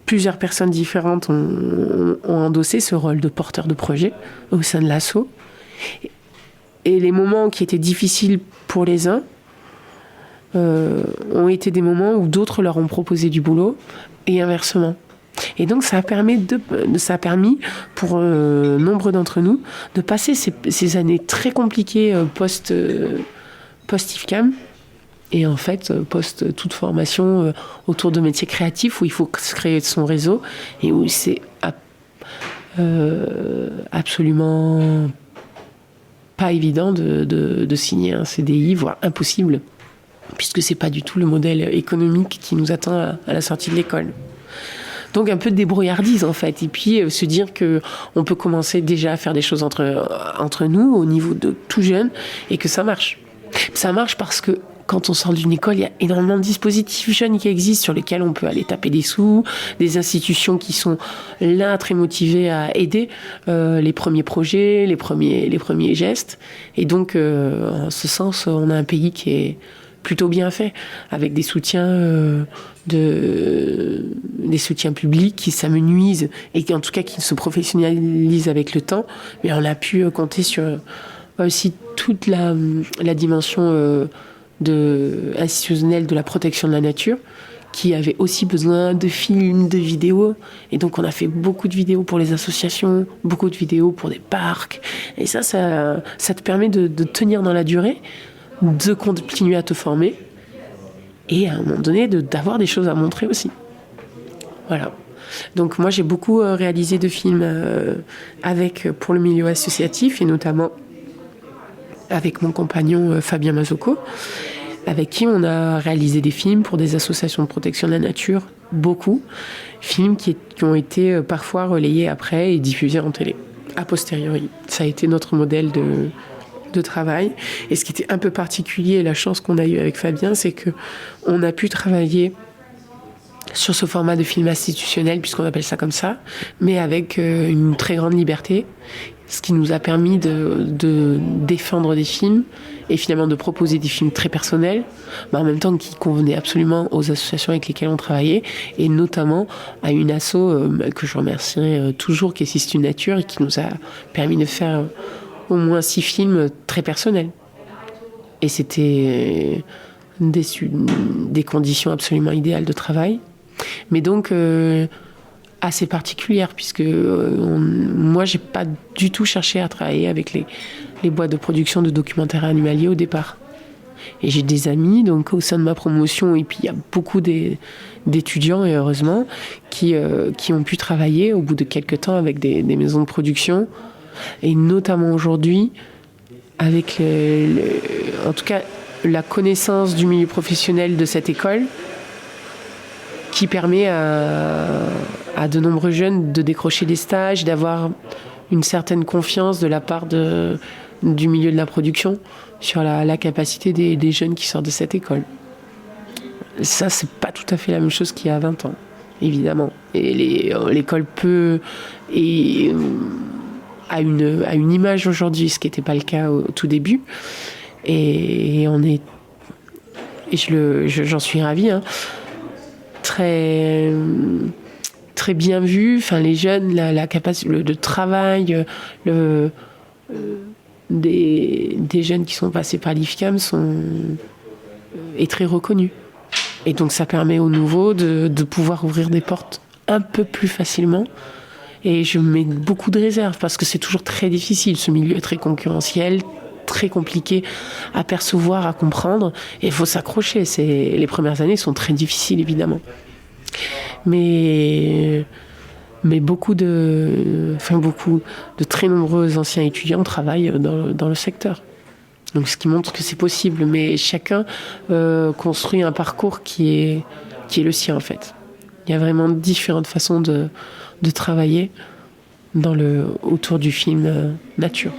plusieurs personnes différentes ont endossé ce rôle de porteur de projet au sein de l'asso. Et les moments qui étaient difficiles pour les uns ont été des moments où d'autres leur ont proposé du boulot et inversement. Et donc ça a permis pour nombre d'entre nous de passer ces années très compliquées post-IFCAM et en fait post toute formation autour de métiers créatifs où il faut se créer son réseau et où c'est absolument pas évident de signer un CDI, voire impossible, puisque c'est pas du tout le modèle économique qui nous attend à la sortie de l'école. Donc un peu de débrouillardise en fait, et puis se dire que on peut commencer déjà à faire des choses entre nous au niveau de tout jeune et que ça marche. Ça marche parce que quand on sort d'une école, il y a énormément de dispositifs jeunes qui existent sur lesquels on peut aller taper des sous, des institutions qui sont là très motivées à aider les premiers projets, les premiers gestes. Et donc, en ce sens, on a un pays qui est plutôt bien fait, avec des soutiens des soutiens publics qui s'amenuisent et qui, en tout cas, qui se professionnalisent avec le temps. Mais on a pu compter sur aussi toute la dimension institutionnelle de la protection de la nature, qui avait aussi besoin de films, de vidéos. Et donc, on a fait beaucoup de vidéos pour les associations, beaucoup de vidéos pour des parcs. Et ça te permet de tenir dans la durée, de continuer à te former et à un moment donné d'avoir des choses à montrer aussi. Voilà. Donc moi j'ai beaucoup réalisé de films pour le milieu associatif et notamment avec mon compagnon Fabien Mazocco, avec qui on a réalisé des films pour des associations de protection de la nature, beaucoup. Films qui ont été parfois relayés après et diffusés en télé, a posteriori. Ça a été notre modèle de travail. Et ce qui était un peu particulier, la chance qu'on a eue avec Fabien, c'est qu'on a pu travailler sur ce format de film institutionnel, puisqu'on appelle ça comme ça, mais avec une très grande liberté, ce qui nous a permis de défendre des films et finalement de proposer des films très personnels, mais en même temps qui convenaient absolument aux associations avec lesquelles on travaillait, et notamment à une asso que je remercierai toujours, qui est Sistu Nature, et qui nous a permis de faire au moins 6 films très personnels. Et c'était des conditions absolument idéales de travail, mais donc assez particulières, puisque moi j'ai pas du tout cherché à travailler avec les boîtes de production de documentaires animaliers au départ. Et j'ai des amis donc au sein de ma promotion, et puis il y a beaucoup d'étudiants, et heureusement, qui ont pu travailler au bout de quelques temps avec des maisons de production, et notamment aujourd'hui avec en tout cas la connaissance du milieu professionnel de cette école, qui permet à de nombreux jeunes de décrocher des stages, d'avoir une certaine confiance de la part du milieu de la production sur la capacité des jeunes qui sortent de cette école. Ça, c'est pas tout à fait la même chose qu'il y a 20 ans, évidemment. Et l'école a une image aujourd'hui, ce qui n'était pas le cas au tout début. Et j'en suis ravie, hein. Très bien vu. Enfin, les jeunes, la capacité de travail, des jeunes qui sont passés par l'IFCAM est très reconnu. Et donc ça permet aux nouveaux de pouvoir ouvrir des portes un peu plus facilement. Et je mets beaucoup de réserves parce que c'est toujours très difficile. Ce milieu est très concurrentiel, très compliqué à percevoir, à comprendre, et il faut s'accrocher. Les premières années sont très difficiles, évidemment. Mais beaucoup de très nombreux anciens étudiants travaillent dans le secteur. Donc, ce qui montre que c'est possible. Mais chacun construit un parcours qui qui est le sien en fait. Il y a vraiment différentes façons de travailler autour du film nature.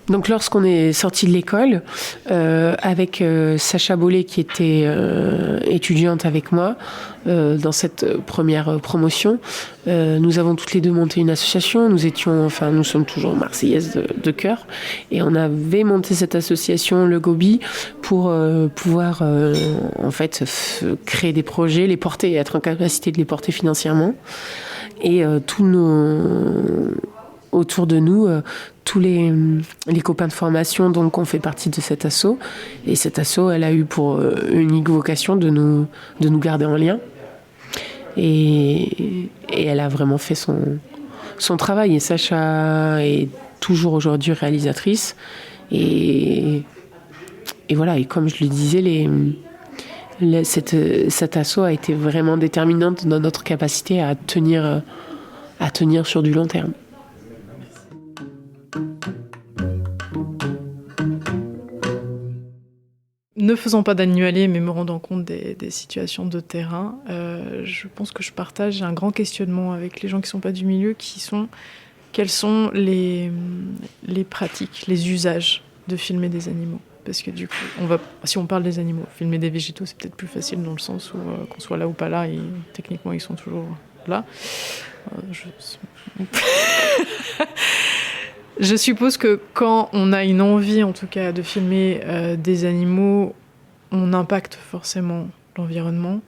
Donc lorsqu'on est sorti de l'école, avec Sacha Bollet qui était étudiante avec moi dans cette première promotion, nous avons toutes les deux monté une association. Nous sommes toujours marseillaises de cœur, et on avait monté cette association, le Gobi, pour pouvoir en fait créer des projets, les porter et être en capacité de les porter financièrement. Et autour de nous, tous les copains de formation, donc on fait partie de cet asso. Et cet asso, elle a eu pour unique vocation de nous garder en lien. Et elle a vraiment fait son travail. Et Sacha est toujours aujourd'hui réalisatrice. Et voilà, et comme je le disais, cette asso a été vraiment déterminante dans notre capacité à tenir sur du long terme. Ne faisant pas d'annualier, mais me rendant compte des situations de terrain, je pense que je partage un grand questionnement avec les gens qui ne sont pas du milieu, quels sont les pratiques, les usages de filmer des animaux. Parce que du coup, si on parle des animaux, filmer des végétaux, c'est peut-être plus facile dans le sens où qu'on soit là ou pas là, techniquement ils sont toujours là. Je suppose que quand on a une envie, en tout cas, de filmer des animaux, on impacte forcément l'environnement.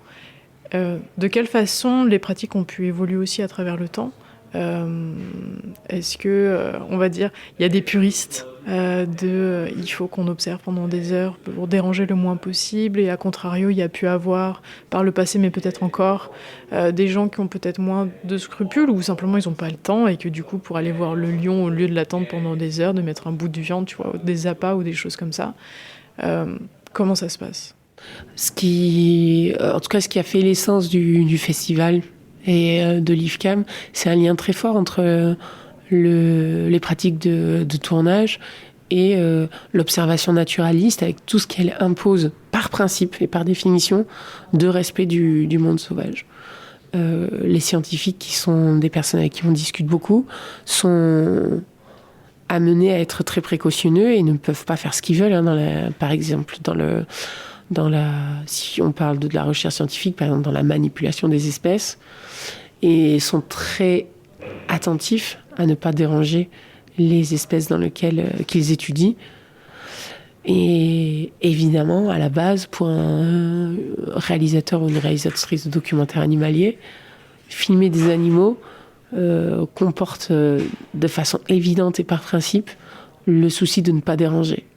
De quelle façon les pratiques ont pu évoluer aussi à travers le temps ? Est-ce que, on va dire, il y a des puristes il faut qu'on observe pendant des heures pour déranger le moins possible, et à contrario, il y a pu avoir, par le passé, mais peut-être encore, des gens qui ont peut-être moins de scrupules, ou simplement ils n'ont pas le temps, et que du coup, pour aller voir le lion, au lieu de l'attendre pendant des heures, de mettre un bout de viande, tu vois, des appâts ou des choses comme ça. Comment ça se passe ? En tout cas, ce qui a fait l'essence du festival et de l'IFCAM, c'est un lien très fort entre les pratiques de tournage et l'observation naturaliste, avec tout ce qu'elle impose par principe et par définition de respect du monde sauvage. Les scientifiques, qui sont des personnes avec qui on discute beaucoup, sont amenés à être très précautionneux et ne peuvent pas faire ce qu'ils veulent. Par exemple, si on parle de la recherche scientifique, par exemple dans la manipulation des espèces, et sont très attentifs à ne pas déranger les espèces dans lesquelles qu'ils étudient. Et évidemment, à la base, pour un réalisateur ou une réalisatrice de documentaire animalier, filmer des animaux comporte de façon évidente et par principe le souci de ne pas déranger.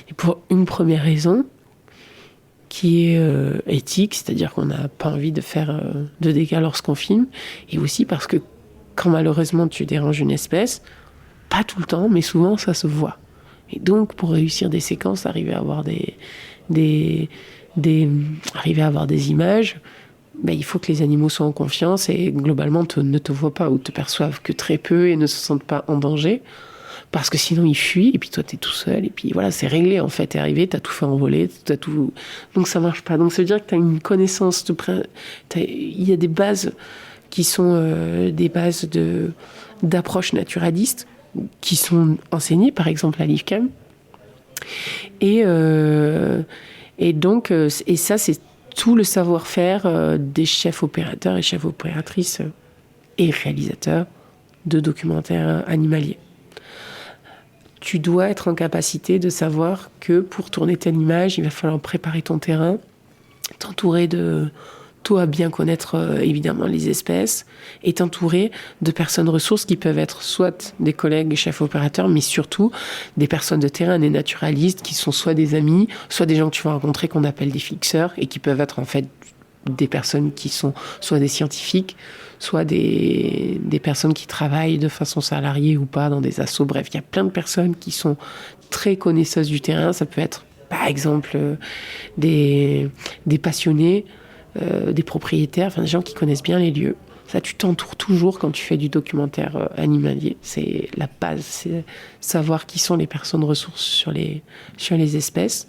Et pour une première raison, qui est éthique, c'est-à-dire qu'on n'a pas envie de faire de dégâts lorsqu'on filme, et aussi parce que quand malheureusement tu déranges une espèce, pas tout le temps, mais souvent ça se voit. Et donc pour réussir des séquences, arriver à avoir des images, il faut que les animaux soient en confiance et globalement ne te voient pas ou te perçoivent que très peu et ne se sentent pas en danger. Parce que sinon ils fuient, et puis toi t'es tout seul, et puis voilà, c'est réglé en fait, t'es arrivé, t'as tout fait envoler, t'as tout... Donc ça marche pas. Donc ça veut dire que t'as une connaissance, il y a des bases qui sont des bases d'approche naturaliste, qui sont enseignées par exemple à l'IFCAM. Et ça c'est tout le savoir-faire des chefs opérateurs et chefs opératrices et réalisateurs de documentaires animaliers. Tu dois être en capacité de savoir que pour tourner telle image, il va falloir préparer ton terrain, t'entourer de... Toi, bien connaître évidemment les espèces, et t'entourer de personnes ressources qui peuvent être soit des collègues chefs opérateurs, mais surtout des personnes de terrain, des naturalistes qui sont soit des amis, soit des gens que tu vas rencontrer qu'on appelle des fixeurs, et qui peuvent être en fait des personnes qui sont soit des scientifiques, soit des personnes qui travaillent de façon salariée ou pas dans des assos. Bref, il y a plein de personnes qui sont très connaisseuses du terrain. Ça peut être, par exemple, des passionnés, des propriétaires, enfin des gens qui connaissent bien les lieux. Ça, tu t'entoures toujours quand tu fais du documentaire animalier. C'est la base, c'est savoir qui sont les personnes ressources sur les espèces.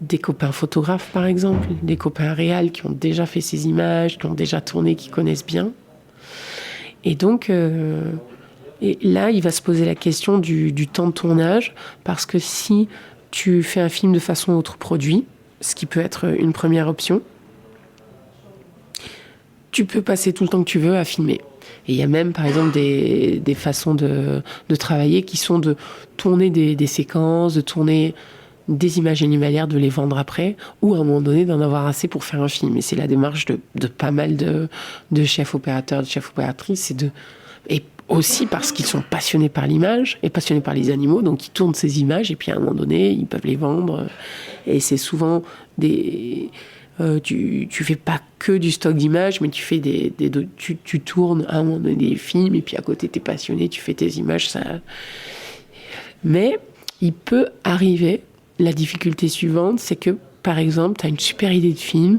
des copains photographes, par exemple, des copains réals qui ont déjà fait ces images, qui ont déjà tourné, qui connaissent bien. Et donc, et là, il va se poser la question du temps de tournage, parce que si tu fais un film de façon autoproduit, ce qui peut être une première option, tu peux passer tout le temps que tu veux à filmer. Et il y a même, par exemple, des façons de travailler qui sont de tourner des séquences, de tourner des images animalières, de les vendre après, ou à un moment donné d'en avoir assez pour faire un film. Et c'est la démarche de pas mal de chefs opérateurs, de chefs opératrices, et aussi parce qu'ils sont passionnés par l'image et passionnés par les animaux, donc ils tournent ces images et puis à un moment donné, ils peuvent les vendre. Et c'est souvent tu fais pas que du stock d'images, mais tu fais tu tournes à un moment donné des films, et puis à côté, t'es passionné, tu fais tes images. Ça... Mais il peut arriver, la difficulté suivante, c'est que, par exemple, tu as une super idée de film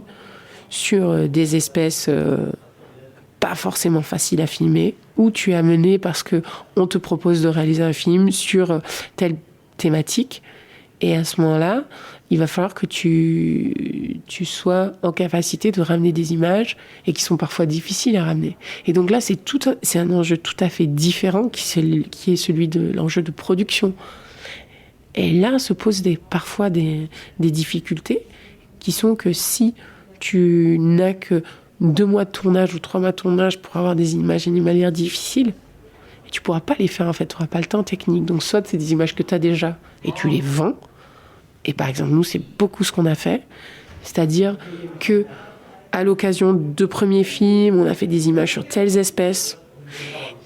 sur des espèces pas forcément faciles à filmer, ou tu es amené parce qu'on te propose de réaliser un film sur telle thématique, et à ce moment-là, il va falloir que tu sois en capacité de ramener des images et qui sont parfois difficiles à ramener. Et donc là, c'est un enjeu tout à fait différent qui est celui de l'enjeu de production. Et là se posent parfois des difficultés qui sont que si tu n'as que 2 mois de tournage ou 3 mois de tournage pour avoir des images animalières difficiles, tu ne pourras pas les faire en fait, tu n'auras pas le temps technique. Donc soit c'est des images que tu as déjà et tu les vends. Et par exemple, nous, c'est beaucoup ce qu'on a fait. C'est-à-dire que à l'occasion de premiers films, on a fait des images sur telles espèces.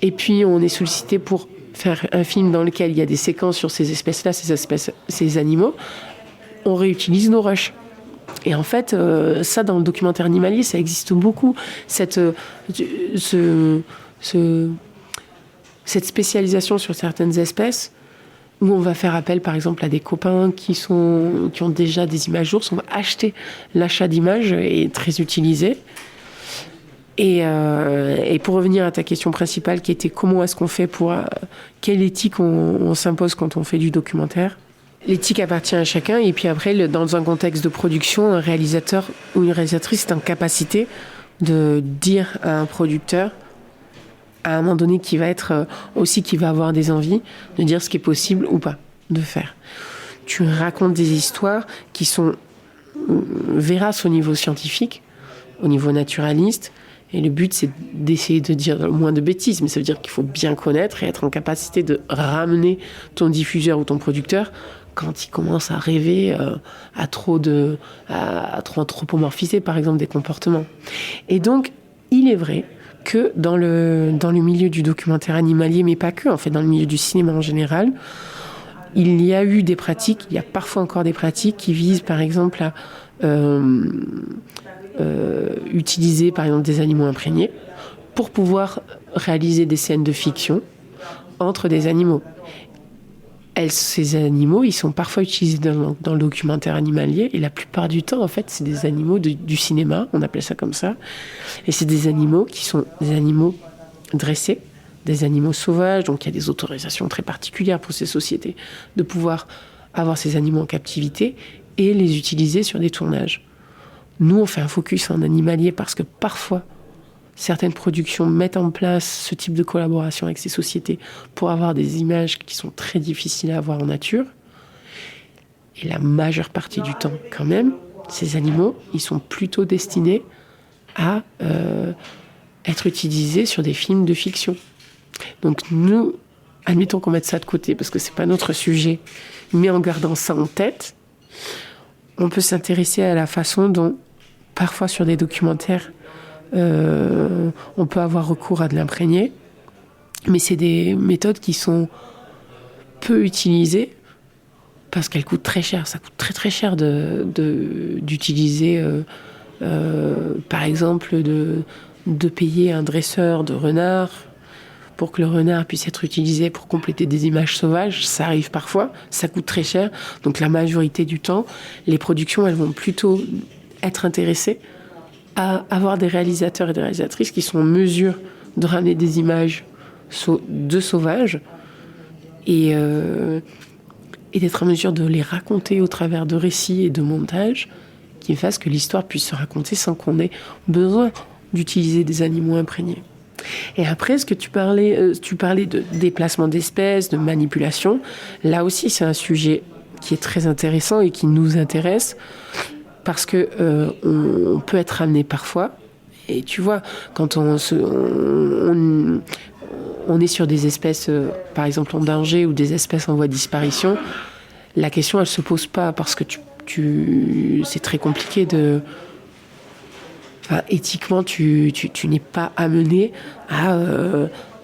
Et puis, on est sollicité pour faire un film dans lequel il y a des séquences sur ces espèces-là, ces animaux. On réutilise nos rushs. Et en fait, ça, dans le documentaire animalier, ça existe beaucoup. Cette spécialisation sur certaines espèces, où on va faire appel, par exemple, à des copains qui ont déjà des images d'ours. On va acheter l'achat d'images est très utilisé. Et pour revenir à ta question principale, qui était comment est-ce qu'on fait quelle éthique on s'impose quand on fait du documentaire. L'éthique appartient à chacun. Et puis après, dans un contexte de production, un réalisateur ou une réalisatrice est en capacité de dire à un producteur, à un moment donné, qui va avoir des envies, de dire ce qui est possible ou pas de faire. Tu racontes des histoires qui sont véraces au niveau scientifique, au niveau naturaliste, et le but, c'est d'essayer de dire le moins de bêtises, mais ça veut dire qu'il faut bien connaître et être en capacité de ramener ton diffuseur ou ton producteur quand il commence à rêver à trop anthropomorphiser, par exemple, des comportements. Et donc, il est vrai que dans le milieu du documentaire animalier, mais pas que, en fait, dans le milieu du cinéma en général, il y a eu des pratiques, il y a parfois encore des pratiques qui visent, par exemple, à utiliser, par exemple, des animaux imprégnés pour pouvoir réaliser des scènes de fiction entre des animaux. Ces animaux, ils sont parfois utilisés dans le documentaire animalier, et la plupart du temps, en fait, c'est des animaux du cinéma, on appelle ça comme ça. Et c'est des animaux qui sont des animaux dressés, des animaux sauvages, donc il y a des autorisations très particulières pour ces sociétés de pouvoir avoir ces animaux en captivité et les utiliser sur des tournages. Nous, on fait un focus en animalier parce que parfois, certaines productions mettent en place ce type de collaboration avec ces sociétés pour avoir des images qui sont très difficiles à avoir en nature. Et la majeure partie du temps, quand même, ces animaux, ils sont plutôt destinés à être utilisés sur des films de fiction. Donc nous, admettons qu'on mette ça de côté parce que c'est pas notre sujet, mais en gardant ça en tête, on peut s'intéresser à la façon dont, parfois sur des documentaires, on peut avoir recours à de l'imprégné, mais c'est des méthodes qui sont peu utilisées parce qu'elles coûtent très cher. Ça coûte très très cher d'utiliser, par exemple, de payer un dresseur de renard pour que le renard puisse être utilisé pour compléter des images sauvages. Ça arrive parfois, ça coûte très cher. Donc la majorité du temps, les productions, elles vont plutôt être intéressées à avoir des réalisateurs et des réalisatrices qui sont en mesure de ramener des images de sauvages et et d'être en mesure de les raconter au travers de récits et de montages qui fassent que l'histoire puisse se raconter sans qu'on ait besoin d'utiliser des animaux imprégnés. Et après, ce que tu parlais de déplacement d'espèces, de manipulation. Là aussi, c'est un sujet qui est très intéressant et qui nous intéresse parce que on peut être amené parfois. Et tu vois, quand on est sur des espèces, par exemple en danger ou des espèces en voie de disparition, la question, elle se pose pas parce que c'est très compliqué de... Enfin, éthiquement, tu n'es pas amené à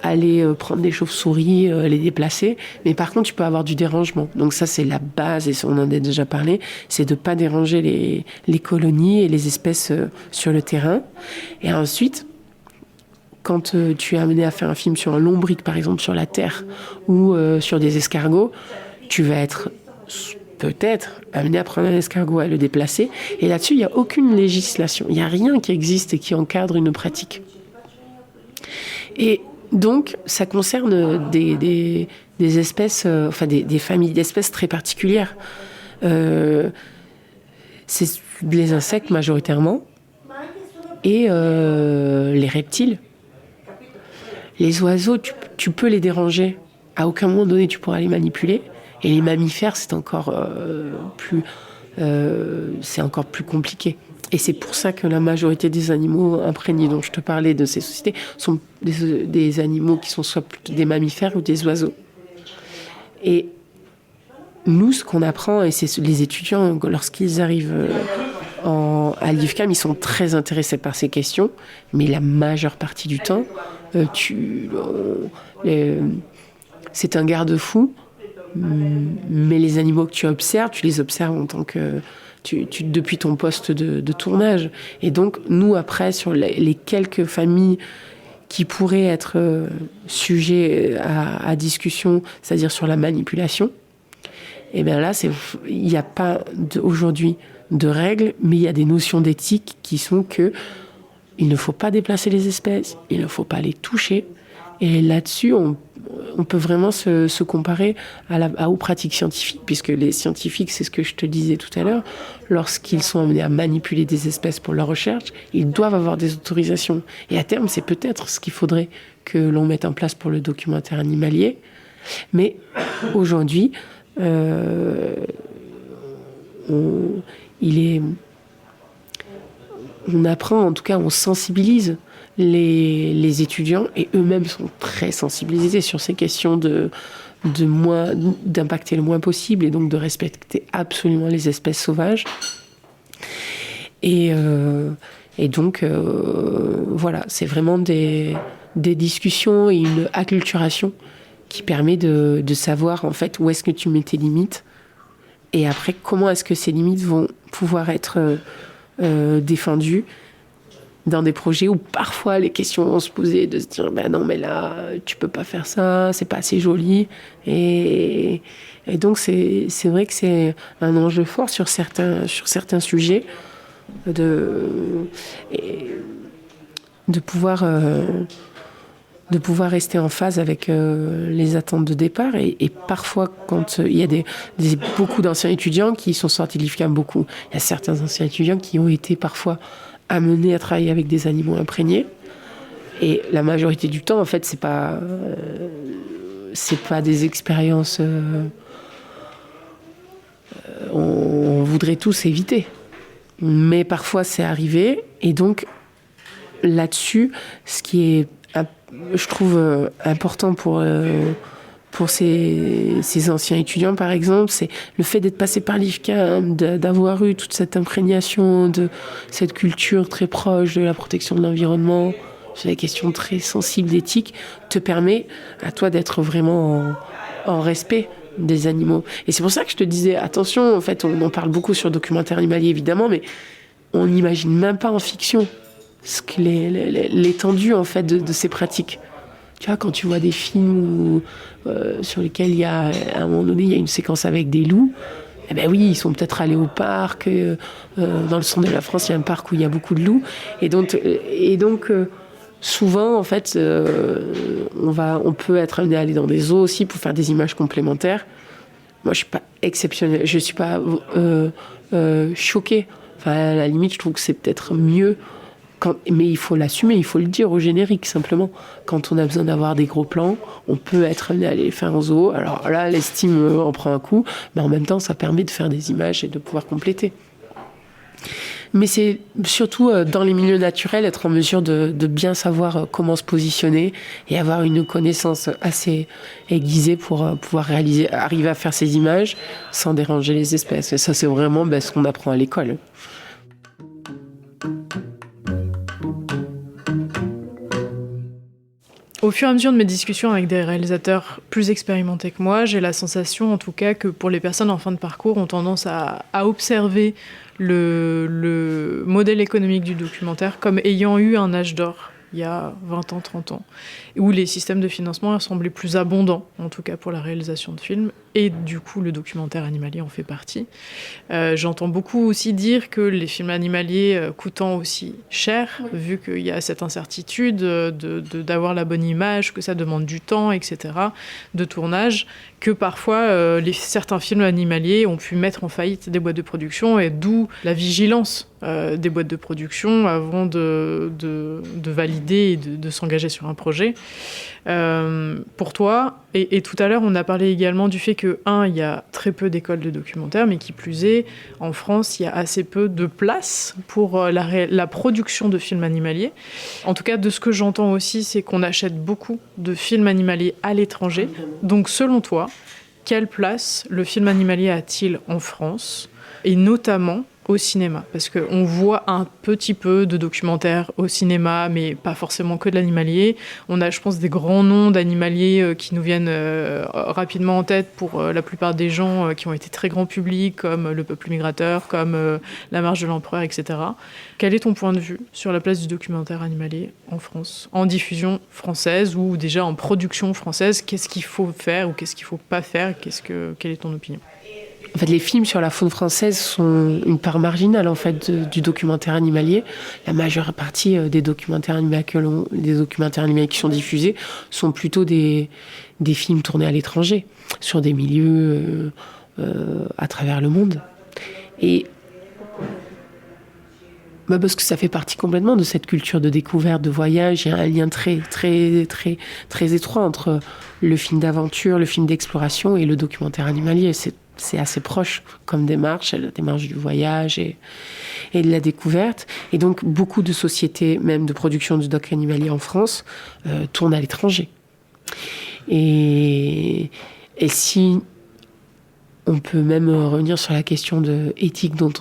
aller prendre des chauves-souris, les déplacer. Mais par contre, tu peux avoir du dérangement. Donc ça, c'est la base, et on en a déjà parlé, c'est de ne pas déranger les colonies et les espèces sur le terrain. Et ensuite, quand tu es amené à faire un film sur un lombric, par exemple, sur la Terre, ou sur des escargots, tu vas être... peut-être amené à prendre un escargot, à le déplacer. Et là-dessus, il n'y a aucune législation. Il n'y a rien qui existe et qui encadre une pratique. Et donc, ça concerne des espèces, enfin des familles d'espèces très particulières. C'est les insectes majoritairement et les reptiles. Les oiseaux, tu peux les déranger. À aucun moment donné, tu pourras les manipuler. Et les mammifères, c'est encore plus compliqué. Et c'est pour ça que la majorité des animaux imprégnés dont je te parlais de ces sociétés sont des animaux qui sont soit plutôt des mammifères ou des oiseaux. Et nous, ce qu'on apprend, et c'est les étudiants, lorsqu'ils arrivent à l'IFCAM, ils sont très intéressés par ces questions, mais la majeure partie du temps, c'est un garde-fou. Mais les animaux que tu observes, tu les observes en tant que depuis ton poste de tournage. Et donc, nous, après, sur les quelques familles qui pourraient être sujets à discussion, c'est-à-dire sur la manipulation, et bien là, il n'y a pas aujourd'hui de règles, mais il y a des notions d'éthique qui sont que il ne faut pas déplacer les espèces, il ne faut pas les toucher. Et là-dessus, on peut vraiment se comparer aux pratiques scientifiques, puisque les scientifiques, c'est ce que je te disais tout à l'heure, lorsqu'ils sont amenés à manipuler des espèces pour leur recherche, ils doivent avoir des autorisations. Et à terme, c'est peut-être ce qu'il faudrait que l'on mette en place pour le documentaire animalier. Mais aujourd'hui, on apprend, en tout cas, on sensibilise les étudiants, et eux-mêmes sont très sensibilisés sur ces questions d'impacter le moins possible et donc de respecter absolument les espèces sauvages. Et donc, voilà, c'est vraiment des discussions et une acculturation qui permet de savoir, en fait, où est-ce que tu mets tes limites et après, comment est-ce que ces limites vont pouvoir être défendues dans des projets où parfois les questions vont se poser, de se dire ben non mais là tu peux pas faire ça, c'est pas assez joli, et donc c'est vrai que c'est un enjeu fort sur certains sujets de pouvoir rester en phase avec les attentes de départ, et parfois quand il y a beaucoup d'anciens étudiants qui sont sortis de l'IFCAM, il y a certains anciens étudiants qui ont été parfois amenés à travailler avec des animaux imprégnés, et la majorité du temps en fait c'est pas des expériences on voudrait tous éviter, mais parfois c'est arrivé. Et donc là-dessus, ce qui est je trouve important pour ces anciens étudiants, par exemple, c'est le fait d'être passé par l'IFCAM, d'avoir eu toute cette imprégnation de cette culture très proche de la protection de l'environnement, sur des questions très sensibles d'éthique, te permet à toi d'être vraiment en respect des animaux. Et c'est pour ça que je te disais, attention, en fait, on en parle beaucoup sur le documentaire animalier, évidemment, mais on n'imagine même pas en fiction l'étendue, en fait, de ces pratiques. Tu vois, quand tu vois des films sur lesquels il y a, à un moment donné, il y a une séquence avec des loups, eh ben oui, ils sont peut-être allés au parc. Dans le centre de la France, il y a un parc où il y a beaucoup de loups. Et donc souvent, en fait, on peut être amené à aller dans des zoos aussi pour faire des images complémentaires. Moi, je suis pas exceptionnelle, je suis pas choquée. Enfin, à la limite, je trouve que c'est peut-être mieux. Mais il faut l'assumer, il faut le dire au générique, simplement. Quand on a besoin d'avoir des gros plans, on peut être amené à aller les faire en zoo. Alors là, l'estime en prend un coup, mais en même temps, ça permet de faire des images et de pouvoir compléter. Mais c'est surtout dans les milieux naturels, être en mesure de bien savoir comment se positionner et avoir une connaissance assez aiguisée pour pouvoir arriver à faire ces images sans déranger les espèces. Et ça, c'est vraiment ce qu'on apprend à l'école. Au fur et à mesure de mes discussions avec des réalisateurs plus expérimentés que moi, j'ai la sensation en tout cas que pour les personnes en fin de parcours, ont tendance à observer le modèle économique du documentaire comme ayant eu un âge d'or il y a 20 ans, 30 ans, où les systèmes de financement semblaient plus abondants, en tout cas pour la réalisation de films, et du coup le documentaire animalier en fait partie. J'entends beaucoup aussi dire que les films animaliers coûtant aussi cher, vu qu'il y a cette incertitude d'avoir la bonne image, que ça demande du temps, etc., de tournage, que parfois certains films animaliers ont pu mettre en faillite des boîtes de production, et d'où la vigilance des boîtes de production avant de valider et de s'engager sur un projet. Pour toi, et tout à l'heure on a parlé également du fait que, il y a très peu d'écoles de documentaire, mais qui plus est, en France, il y a assez peu de place pour la production de films animaliers. En tout cas, de ce que j'entends aussi, c'est qu'on achète beaucoup de films animaliers à l'étranger. Donc selon toi, quelle place le film animalier a-t-il en France, et notamment au cinéma? Parce qu'on voit un petit peu de documentaires au cinéma, mais pas forcément que de l'animalier. On a, je pense, des grands noms d'animaliers qui nous viennent rapidement en tête pour la plupart des gens qui ont été très grand public, comme Le Peuple migrateur, comme La Marche de l'Empereur, etc. Quel est ton point de vue sur la place du documentaire animalier en France, en diffusion française ou déjà en production française? Qu'est-ce qu'il faut faire ou qu'est-ce qu'il ne faut pas faire? Quelle est ton opinion? En fait, les films sur la faune française sont une part marginale en fait du documentaire animalier. La majeure partie des documentaires animaliers qui sont diffusés sont plutôt des films tournés à l'étranger, sur des milieux à travers le monde. Et parce que ça fait partie complètement de cette culture de découverte, de voyage. Il y a un lien très, très, très, très étroit entre le film d'aventure, le film d'exploration et le documentaire animalier. C'est assez proche comme démarche, la démarche du voyage et de la découverte. Et donc, beaucoup de sociétés, même de production du doc animalier en France, tournent à l'étranger. Et si on peut même revenir sur la question de éthique dont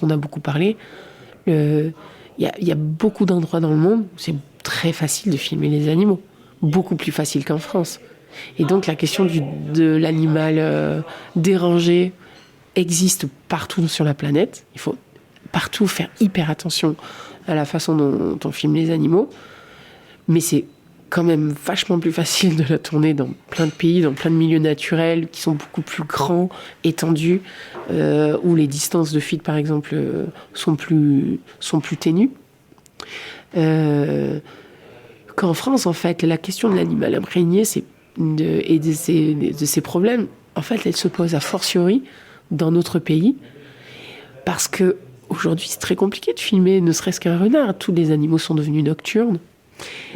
on a beaucoup parlé, il y a beaucoup d'endroits dans le monde où c'est très facile de filmer les animaux. Beaucoup plus facile qu'en France. Et donc la question de l'animal dérangé existe partout sur la planète. Il faut partout faire hyper attention à la façon dont on filme les animaux. Mais c'est quand même vachement plus facile de la tourner dans plein de pays, dans plein de milieux naturels qui sont beaucoup plus grands, étendus, où les distances de fuite, par exemple, sont plus ténues. Qu'en France, en fait, la question de l'animal imprégné, et de ces problèmes, en fait, elle se pose a fortiori dans notre pays, parce que aujourd'hui, c'est très compliqué de filmer ne serait-ce qu'un renard. Tous les animaux sont devenus nocturnes.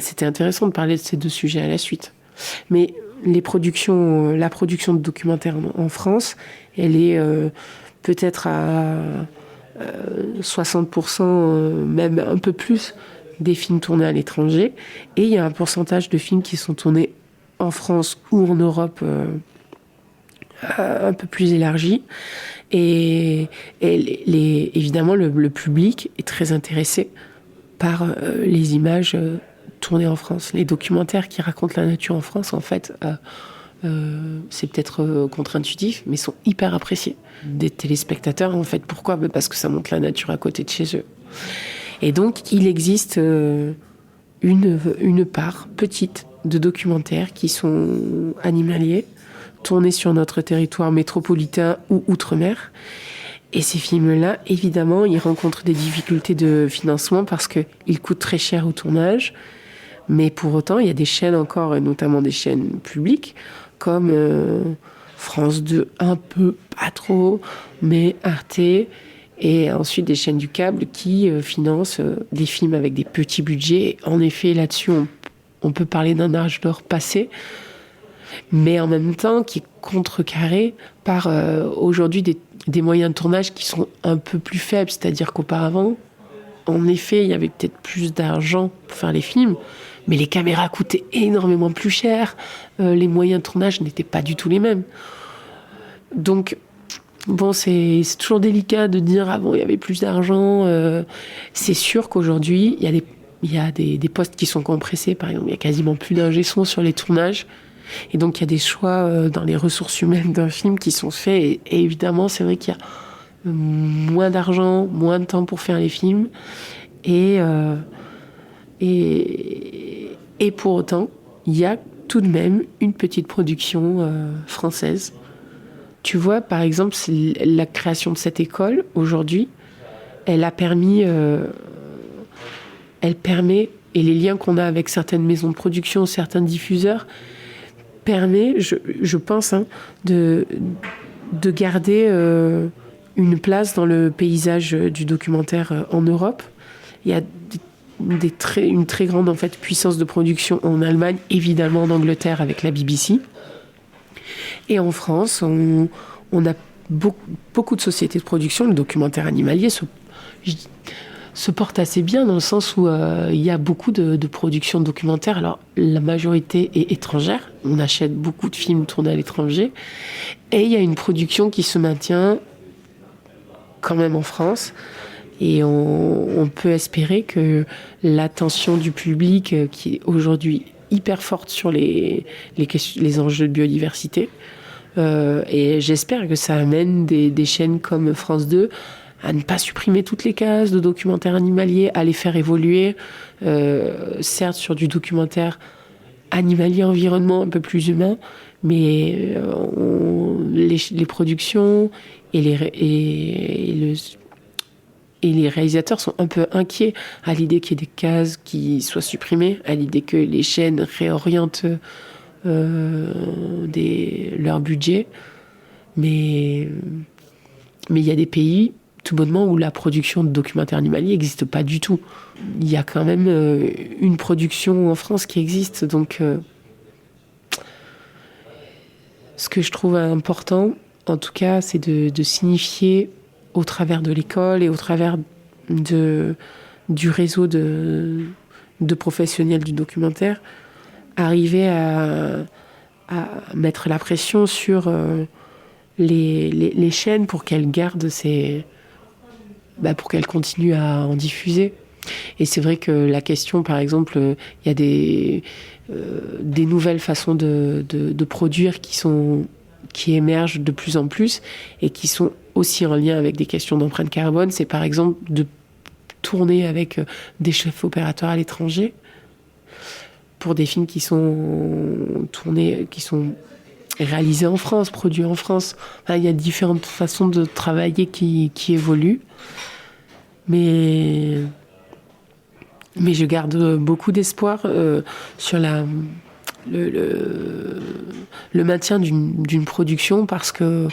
C'était intéressant de parler de ces deux sujets à la suite. Mais la production de documentaires en France, elle est peut-être à 60%, même un peu plus, des films tournés à l'étranger. Et il y a un pourcentage de films qui sont tournés en France ou en Europe un peu plus élargi. Et évidemment, le public est très intéressé par les images tournées en France. Les documentaires qui racontent la nature en France, en fait, c'est peut-être contre-intuitif, mais sont hyper appréciés des téléspectateurs. En fait, pourquoi ? Parce que ça montre la nature à côté de chez eux. Et donc, il existe une part petite de documentaires qui sont animaliers, tournés sur notre territoire métropolitain ou outre-mer. Et ces films-là, évidemment, ils rencontrent des difficultés de financement parce qu'ils coûtent très cher au tournage. Mais pour autant, il y a des chaînes encore, et notamment des chaînes publiques, comme France 2 un peu, pas trop, mais Arte, et ensuite des chaînes du câble qui financent des films avec des petits budgets. En effet, là-dessus, on peut parler d'un âge d'or passé, mais en même temps qui est contrecarré par aujourd'hui des moyens de tournage qui sont un peu plus faibles. C'est-à-dire qu'auparavant, en effet, il y avait peut-être plus d'argent pour faire les films, mais les caméras coûtaient énormément plus cher, les moyens de tournage n'étaient pas du tout les mêmes. Donc, bon, c'est toujours délicat de dire « Ah bon, il y avait plus d'argent ». C'est sûr qu'aujourd'hui, il y a des postes qui sont compressés. Par exemple, il y a quasiment plus d'ingé son sur les tournages. Et donc, il y a des choix dans les ressources humaines d'un film qui sont faits. Et évidemment, c'est vrai qu'il y a moins d'argent, moins de temps pour faire les films. Et pour autant, il y a tout de même une petite production française. Tu vois, par exemple, la création de cette école, aujourd'hui, elle permet, et les liens qu'on a avec certaines maisons de production, certains diffuseurs, permet, je pense, de garder une place dans le paysage du documentaire en Europe. Il y a une très grande en fait, puissance de production en Allemagne, évidemment en Angleterre avec la BBC. Et en France, on a beaucoup de sociétés de production. Le documentaire animalier se porte assez bien dans le sens où il y a beaucoup de productions de documentaires. Alors, la majorité est étrangère. On achète beaucoup de films tournés à l'étranger. Et il y a une production qui se maintient quand même en France. Et on peut espérer que l'attention du public, qui est aujourd'hui hyper forte sur les enjeux de biodiversité, et j'espère que ça amène des chaînes comme France 2 à ne pas supprimer toutes les cases de documentaires animaliers, à les faire évoluer, certes sur du documentaire animalier environnement un peu plus humain, mais les productions et les réalisateurs sont un peu inquiets à l'idée qu'il y ait des cases qui soient supprimées, à l'idée que les chaînes réorientent leur budget. Mais il y a des pays, tout bonnement, où la production de documentaires animaliers n'existe pas du tout. Il y a quand même une production en France qui existe. Donc, ce que je trouve important, en tout cas, c'est de signifier au travers de l'école et au travers du réseau de professionnels du documentaire, arriver à mettre la pression sur les chaînes pour qu'elles gardent pour qu'elles continuent à en diffuser. Et c'est vrai que la question, par exemple, il y a des nouvelles façons de produire qui émergent de plus en plus et qui sont aussi en lien avec des questions d'empreinte carbone. C'est par exemple de tourner avec des chefs opérateurs à l'étranger pour des films qui sont tournés, qui sont réalisés en France, produits en France. Enfin, il y a différentes façons de travailler qui évoluent. Mais je garde beaucoup d'espoir sur le maintien d'une production parce qu'elle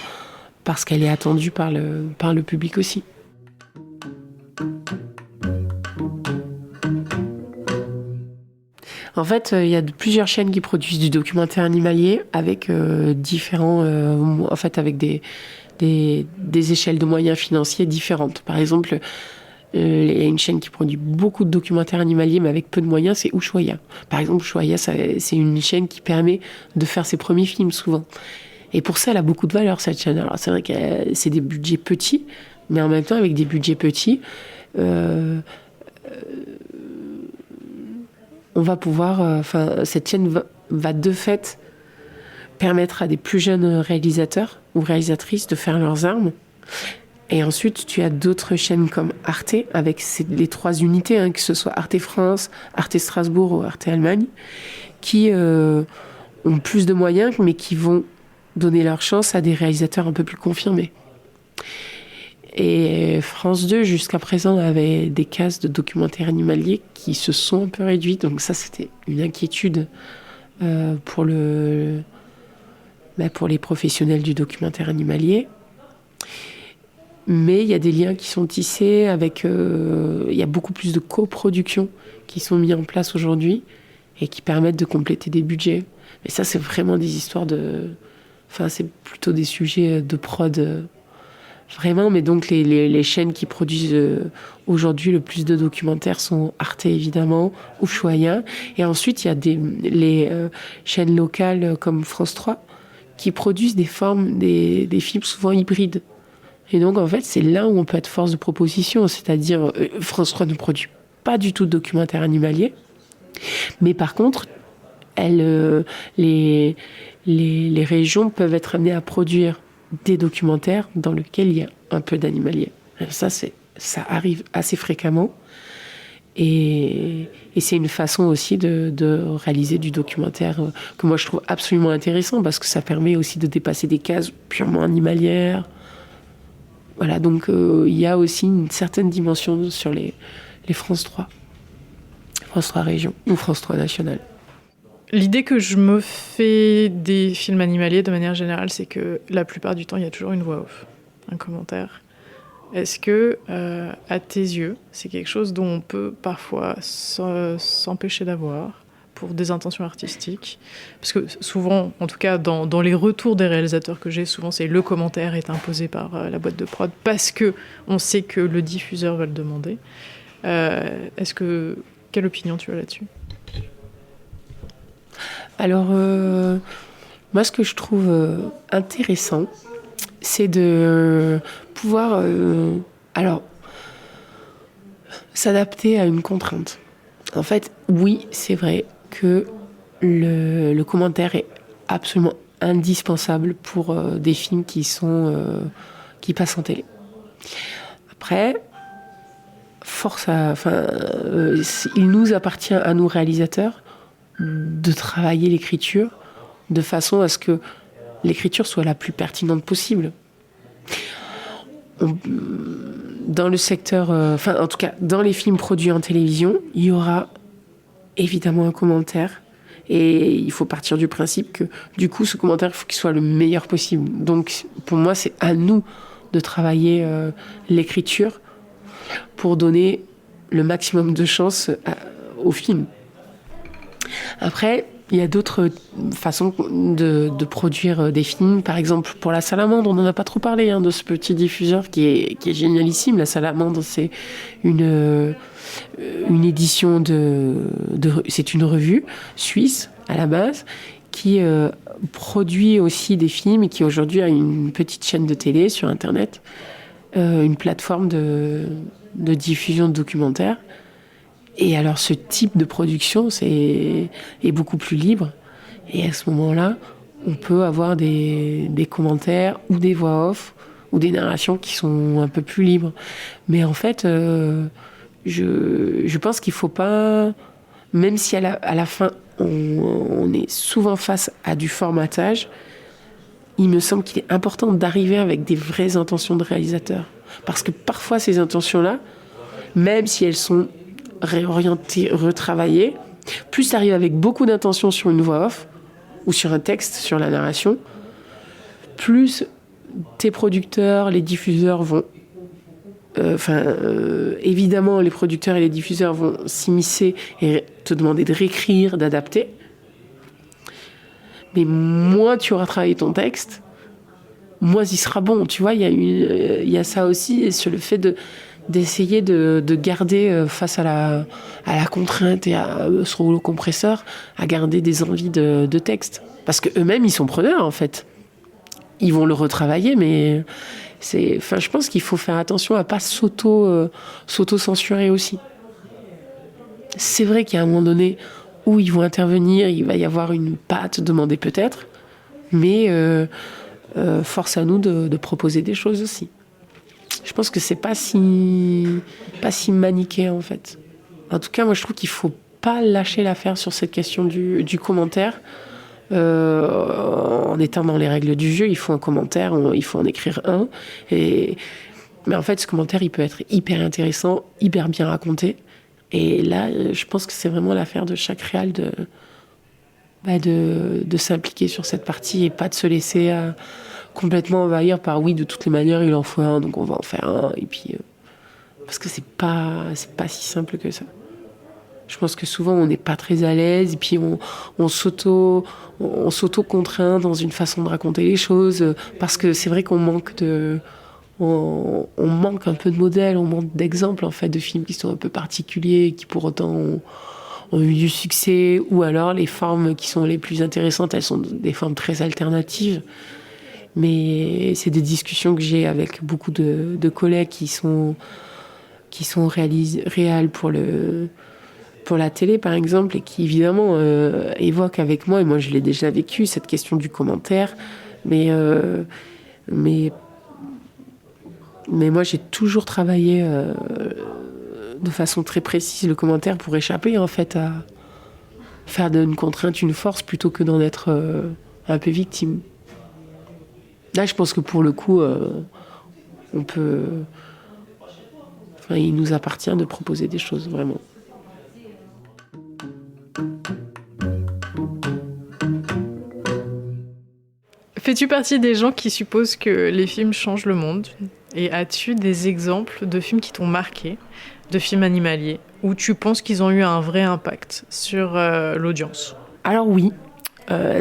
est attendue par le public aussi. En fait, il y a plusieurs chaînes qui produisent du documentaire animalier avec avec des échelles de moyens financiers différentes. Par exemple, il y a une chaîne qui produit beaucoup de documentaires animaliers, mais avec peu de moyens, c'est Ushuaïa. Par exemple, Ushuaïa, c'est une chaîne qui permet de faire ses premiers films, souvent. Et pour ça, elle a beaucoup de valeur, cette chaîne. Alors, c'est vrai que c'est des budgets petits, mais en même temps, avec des budgets petits, on va pouvoir... cette chaîne va de fait permettre à des plus jeunes réalisateurs ou réalisatrices de faire leurs armes. Et ensuite, tu as d'autres chaînes comme Arte, avec les 3 unités, que ce soit Arte France, Arte Strasbourg ou Arte Allemagne, qui ont plus de moyens, mais qui vont donner leur chance à des réalisateurs un peu plus confirmés. Et France 2, jusqu'à présent, avait des cases de documentaires animaliers qui se sont un peu réduites. Donc ça, c'était une inquiétude pour pour les professionnels du documentaire animalier. Mais il y a des liens qui sont tissés avec... il y a beaucoup plus de coproductions qui sont mis en place aujourd'hui et qui permettent de compléter des budgets. Mais ça, c'est vraiment des histoires de... Enfin, c'est plutôt des sujets de prod, vraiment. Mais donc, les chaînes qui produisent aujourd'hui le plus de documentaires sont Arte, évidemment, Ushuaïa. Et ensuite, il y a les chaînes locales comme France 3 qui produisent des films souvent hybrides. Et donc, en fait, c'est là où on peut être force de proposition. C'est-à-dire, France 3 ne produit pas du tout de documentaires animaliers. Mais par contre, les régions peuvent être amenées à produire des documentaires dans lesquels il y a un peu d'animalier. Ça arrive assez fréquemment. Et c'est une façon aussi de réaliser du documentaire que moi je trouve absolument intéressant parce que ça permet aussi de dépasser des cases purement animalières. Voilà, donc il y a aussi une certaine dimension sur les France 3. France 3 région ou France 3 nationale. L'idée que je me fais des films animaliers de manière générale, c'est que la plupart du temps, il y a toujours une voix off, un commentaire. Est-ce que, à tes yeux, c'est quelque chose dont on peut parfois s'empêcher d'avoir pour des intentions artistiques ? Parce que souvent, en tout cas dans les retours des réalisateurs que j'ai, souvent c'est le commentaire est imposé par la boîte de prod parce que on sait que le diffuseur va le demander. Quelle opinion tu as là-dessus ? Alors, moi, ce que je trouve intéressant, c'est de pouvoir s'adapter à une contrainte. En fait, oui, c'est vrai que le commentaire est absolument indispensable pour des films qui passent en télé. Après, il nous appartient à nous réalisateurs de travailler l'écriture de façon à ce que l'écriture soit la plus pertinente possible. Dans le secteur, en tout cas, dans les films produits en télévision, il y aura évidemment un commentaire. Et il faut partir du principe que, du coup, ce commentaire, il faut qu'il soit le meilleur possible. Donc, pour moi, c'est à nous de travailler l'écriture pour donner le maximum de chance au film. Après, il y a d'autres façons de produire des films. Par exemple, pour La Salamandre, on n'en a pas trop parlé de ce petit diffuseur qui est génialissime. La Salamandre, c'est une édition c'est une revue suisse, à la base, qui produit aussi des films et qui aujourd'hui a une petite chaîne de télé sur Internet, une plateforme de diffusion de documentaires. Et alors, ce type de production est beaucoup plus libre. Et à ce moment-là, on peut avoir des commentaires ou des voix off ou des narrations qui sont un peu plus libres. Mais en fait, je pense qu'il ne faut pas... Même si à la fin, on est souvent face à du formatage, il me semble qu'il est important d'arriver avec des vraies intentions de réalisateur. Parce que parfois, ces intentions-là, même si elles sont réorienter, retravailler. Plus tu arrives avec beaucoup d'intention sur une voix off ou sur un texte, sur la narration, plus tes producteurs, les diffuseurs vont... évidemment, les producteurs et les diffuseurs vont s'immiscer et te demander de réécrire, d'adapter. Mais moins tu auras travaillé ton texte, moins il sera bon. Tu vois, il y a ça aussi sur le fait d'essayer de garder face à la contrainte et à ce rouleau compresseur, à garder des envies de texte. Parce qu'eux-mêmes, ils sont preneurs, en fait. Ils vont le retravailler, mais je pense qu'il faut faire attention à ne pas s'auto-censurer aussi. C'est vrai qu'il y a un moment donné où ils vont intervenir, il va y avoir une patte demandée peut-être, mais force à nous de proposer des choses aussi. Je pense que c'est pas si manichéen en fait. En tout cas, moi je trouve qu'il faut pas lâcher l'affaire sur cette question du commentaire. En étant dans les règles du jeu, il faut un commentaire, il faut en écrire un. Mais en fait, ce commentaire, il peut être hyper intéressant, hyper bien raconté. Et là, je pense que c'est vraiment l'affaire de chaque réal de s'impliquer sur cette partie et pas de se laisser complètement envahir par oui, de toutes les manières, il en faut un, donc on va en faire un. Et puis, parce que c'est pas si simple que ça. Je pense que souvent on n'est pas très à l'aise et puis on s'auto-contraint dans une façon de raconter les choses parce que c'est vrai qu'on manque on manque un peu de modèles, on manque d'exemples en fait de films qui sont un peu particuliers et qui pour autant ont eu du succès, ou alors les formes qui sont les plus intéressantes, elles sont des formes très alternatives. Mais c'est des discussions que j'ai avec beaucoup de collègues qui sont réels pour la télé par exemple, et qui évidemment évoquent avec moi, et moi je l'ai déjà vécu, cette question du commentaire, mais moi j'ai toujours travaillé de façon très précise le commentaire pour échapper en fait à faire d'une contrainte une force plutôt que d'en être un peu victime. Là je pense que pour le coup on peut, enfin, il nous appartient de proposer des choses vraiment. Fais-tu partie des gens qui supposent que les films changent le monde ? Et as-tu des exemples de films qui t'ont marqué, de films animaliers, où tu penses qu'ils ont eu un vrai impact sur l'audience ? Alors oui,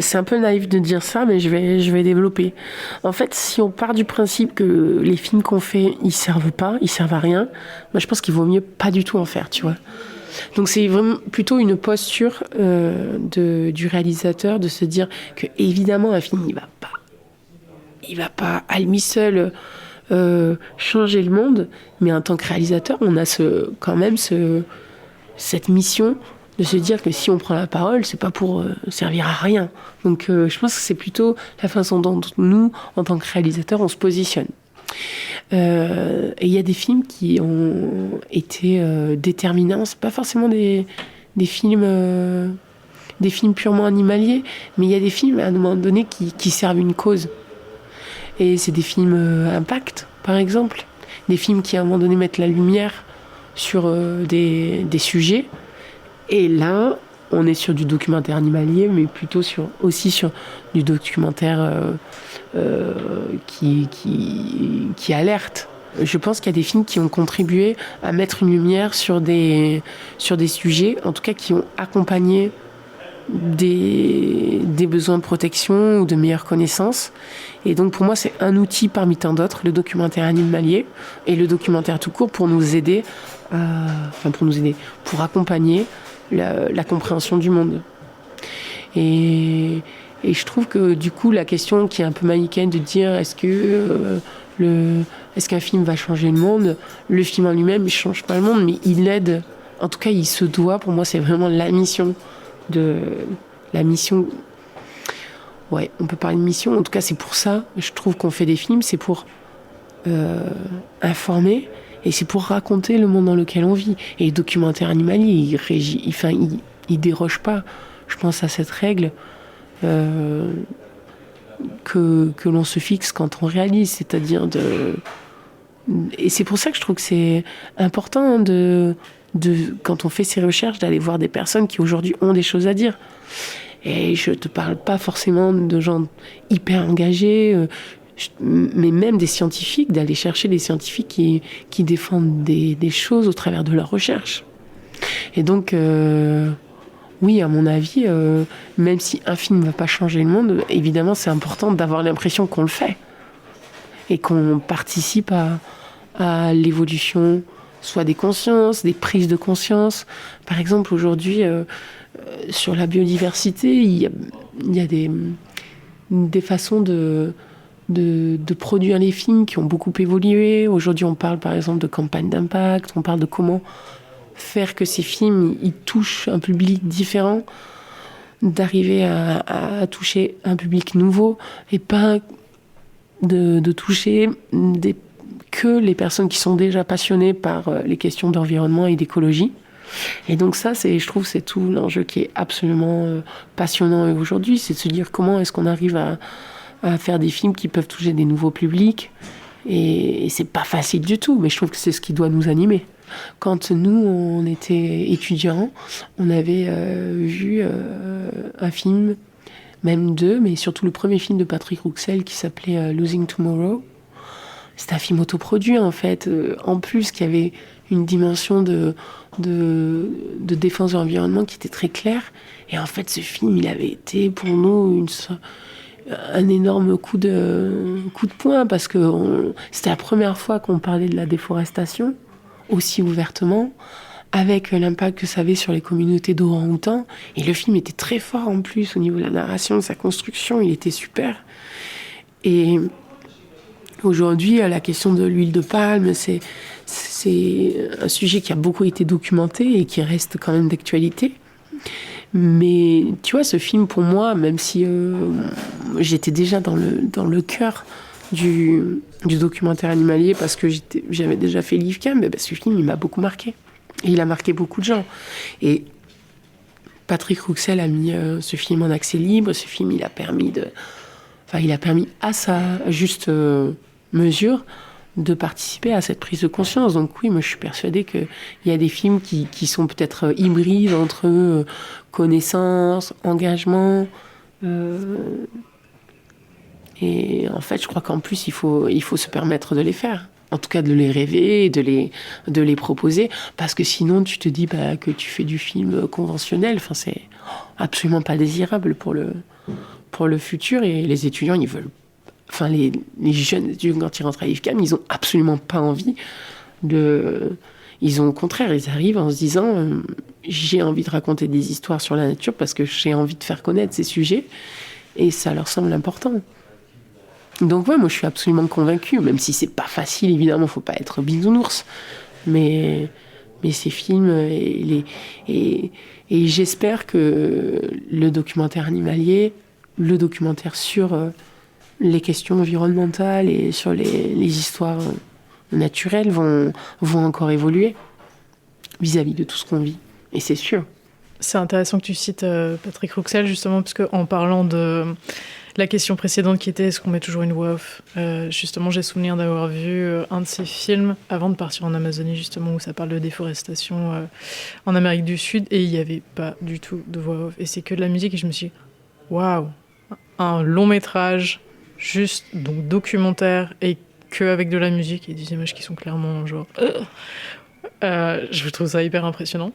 c'est un peu naïf de dire ça, mais je vais développer. En fait, si on part du principe que les films qu'on fait, ils servent à rien, moi je pense qu'il vaut mieux pas du tout en faire, tu vois. Donc c'est vraiment plutôt une posture du réalisateur de se dire que évidemment un film il va pas à lui seul changer le monde, mais en tant que réalisateur on a quand même cette mission de se dire que si on prend la parole c'est pas pour servir à rien. Donc je pense que c'est plutôt la façon dont nous en tant que réalisateurs on se positionne. Et il y a des films qui ont été déterminants. C'est pas forcément des films purement animaliers, mais il y a des films à un moment donné qui servent une cause. Et c'est des films impact, par exemple, des films qui à un moment donné mettent la lumière sur des sujets. Et là, on est sur du documentaire animalier, mais plutôt aussi sur du documentaire qui alerte. Je pense qu'il y a des films qui ont contribué à mettre une lumière sur des sujets, en tout cas qui ont accompagné des besoins de protection ou de meilleure connaissance. Et donc pour moi, c'est un outil parmi tant d'autres, le documentaire animalier et le documentaire tout court pour nous aider, pour accompagner la compréhension du monde. Et je trouve que du coup, la question qui est un peu manichéenne de dire est-ce qu'un film va changer le monde, le film en lui-même, il ne change pas le monde, mais il aide. En tout cas, il se doit. Pour moi, c'est vraiment la mission. Ouais, on peut parler de mission. En tout cas, c'est pour ça. Je trouve qu'on fait des films, c'est pour informer et c'est pour raconter le monde dans lequel on vit. Et le documentaire animalier, il déroge pas. Je pense à cette règle que l'on se fixe quand on réalise, c'est-à-dire et c'est pour ça que je trouve que c'est important quand on fait ces recherches, d'aller voir des personnes qui aujourd'hui ont des choses à dire. Et je te parle pas forcément de gens hyper engagés, mais même des scientifiques, d'aller chercher des scientifiques qui défendent des choses au travers de leurs recherches. Et donc, oui, à mon avis, même si un film ne va pas changer le monde, évidemment, c'est important d'avoir l'impression qu'on le fait et qu'on participe à l'évolution, soit des consciences, des prises de conscience. Par exemple, aujourd'hui, sur la biodiversité, il y a des façons de produire les films qui ont beaucoup évolué. Aujourd'hui, on parle par exemple de campagne d'impact, on parle de comment faire que ces films ils touchent un public différent, d'arriver à toucher un public nouveau et pas de toucher que les personnes qui sont déjà passionnées par les questions d'environnement et d'écologie. Et donc ça, je trouve c'est tout l'enjeu qui est absolument passionnant aujourd'hui, c'est de se dire comment est-ce qu'on arrive à faire des films qui peuvent toucher des nouveaux publics. Et c'est pas facile du tout, mais je trouve que c'est ce qui doit nous animer. Quand nous, on était étudiants, on avait vu un film, même deux, mais surtout le premier film de Patrick Rouxel qui s'appelait Losing Tomorrow. C'était un film autoproduit, en fait, en plus, qui avait une dimension de défense de l'environnement qui était très claire. Et en fait, ce film, il avait été pour nous un énorme coup de poing, parce que c'était la première fois qu'on parlait de la déforestation aussi ouvertement, avec l'impact que ça avait sur les communautés d'orang-outans. Et le film était très fort en plus au niveau de la narration, de sa construction, il était super. Et aujourd'hui, la question de l'huile de palme, c'est un sujet qui a beaucoup été documenté et qui reste quand même d'actualité. Mais tu vois, ce film, pour moi, même si j'étais déjà dans le cœur du documentaire animalier, parce que j'avais déjà fait l'IFCAM, mais ce film, il m'a beaucoup marqué. Et il a marqué beaucoup de gens. Et Patrick Rouxel a mis ce film en accès libre. Ce film, il a permis à sa juste mesure de participer à cette prise de conscience. Donc oui, moi je suis persuadée qu'il y a des films qui sont peut-être hybrides entre connaissance, engagement. Et en fait, je crois qu'en plus, il faut se permettre de les faire. En tout cas, de les rêver et de les proposer. Parce que sinon, tu te dis que tu fais du film conventionnel. Enfin, c'est absolument pas désirable pour le futur. Et les étudiants, ils veulent... Enfin, les jeunes étudiants, quand ils rentrent à l'IFCAM, ils ont absolument pas envie de... Ils ont au contraire, ils arrivent en se disant j'ai envie de raconter des histoires sur la nature parce que j'ai envie de faire connaître ces sujets. Et ça leur semble important. Donc ouais, moi je suis absolument convaincue, même si c'est pas facile, évidemment, faut pas être bisounours. Mais ces films, et j'espère que le documentaire animalier, le documentaire sur les questions environnementales et sur les histoires naturelles vont encore évoluer vis-à-vis de tout ce qu'on vit. Et c'est sûr. C'est intéressant que tu cites Patrick Rouxel, justement, parce qu'en parlant de la question précédente qui était est-ce qu'on met toujours une voix off, justement, j'ai souvenir d'avoir vu un de ses films avant de partir en Amazonie, justement, où ça parle de déforestation en Amérique du Sud, et il n'y avait pas du tout de voix off. Et c'est que de la musique, et je me suis dit, waouh, un long métrage, juste donc documentaire, et qu'avec de la musique, et des images qui sont clairement genre... je trouve ça hyper impressionnant.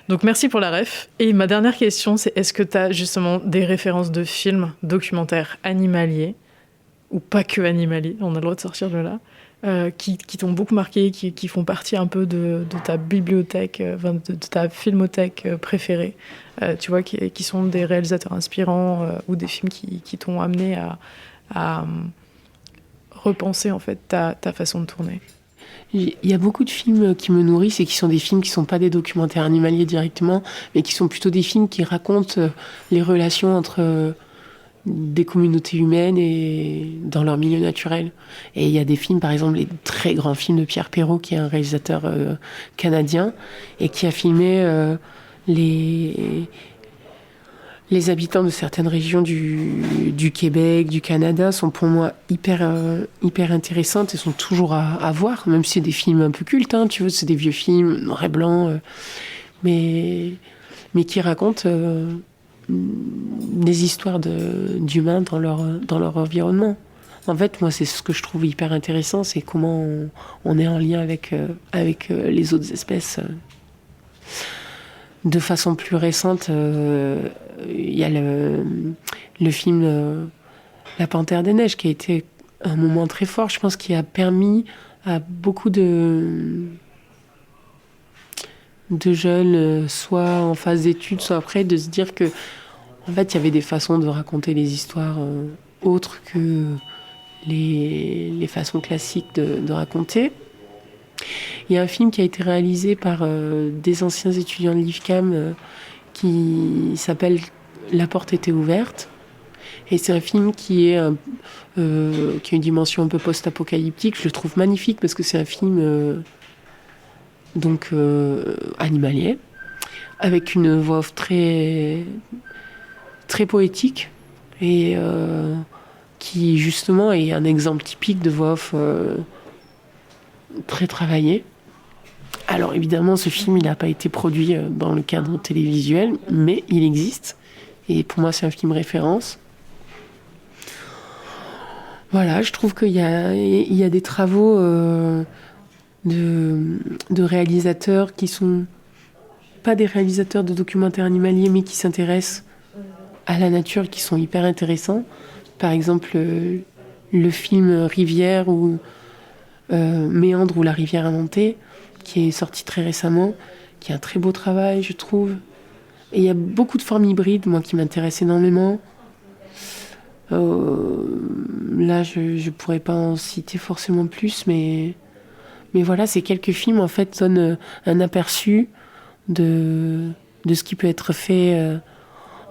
Donc merci pour la ref. Et ma dernière question, c'est est-ce que tu as justement des références de films, documentaires animaliers, ou pas que animaliers, on a le droit de sortir de là, qui t'ont beaucoup marqué, qui font partie un peu de ta bibliothèque, de ta filmothèque préférée, tu vois, qui sont des réalisateurs inspirants ou des films qui t'ont amené à repenser en fait ta façon de tourner. Il y a beaucoup de films qui me nourrissent et qui sont des films qui ne sont pas des documentaires animaliers directement, mais qui sont plutôt des films qui racontent les relations entre des communautés humaines et dans leur milieu naturel. Et il y a des films, par exemple, les très grands films de Pierre Perrault, qui est un réalisateur canadien, et qui a filmé les habitants de certaines régions du Québec, du Canada, sont pour moi hyper intéressantes et sont toujours à voir, même si c'est des films un peu cultes, hein, tu vois, c'est des vieux films, noir et blanc, mais qui racontent des histoires d'humains dans leur environnement. En fait, moi, c'est ce que je trouve hyper intéressant, c'est comment on est en lien avec les autres espèces. De façon plus récente, il y a le film La Panthère des Neiges, qui a été un moment très fort, je pense, qui a permis à beaucoup de jeunes, soit en phase d'études, soit après, de se dire que, en fait, il y avait des façons de raconter les histoires autres que les façons classiques de raconter. Il y a un film qui a été réalisé par des anciens étudiants de l'IFCAM qui s'appelle La porte était ouverte. Et c'est un film qui a une dimension un peu post-apocalyptique. Je le trouve magnifique parce que c'est un film animalier, avec une voix off très, très poétique et qui justement est un exemple typique de voix off très travaillée. Alors évidemment, ce film, il n'a pas été produit dans le cadre télévisuel, mais il existe. Et pour moi, c'est un film référence. Voilà, je trouve qu'il y a des travaux de réalisateurs qui sont pas des réalisateurs de documentaires animaliers, mais qui s'intéressent à la nature, qui sont hyper intéressants. Par exemple, le film Rivière ou Méandre ou La rivière inventée, qui est sorti très récemment, qui est un très beau travail, je trouve. Et il y a beaucoup de formes hybrides, moi, qui m'intéressent énormément. Là, je pourrais pas en citer forcément plus, mais voilà, ces quelques films, en fait, donnent un aperçu de ce qui peut être fait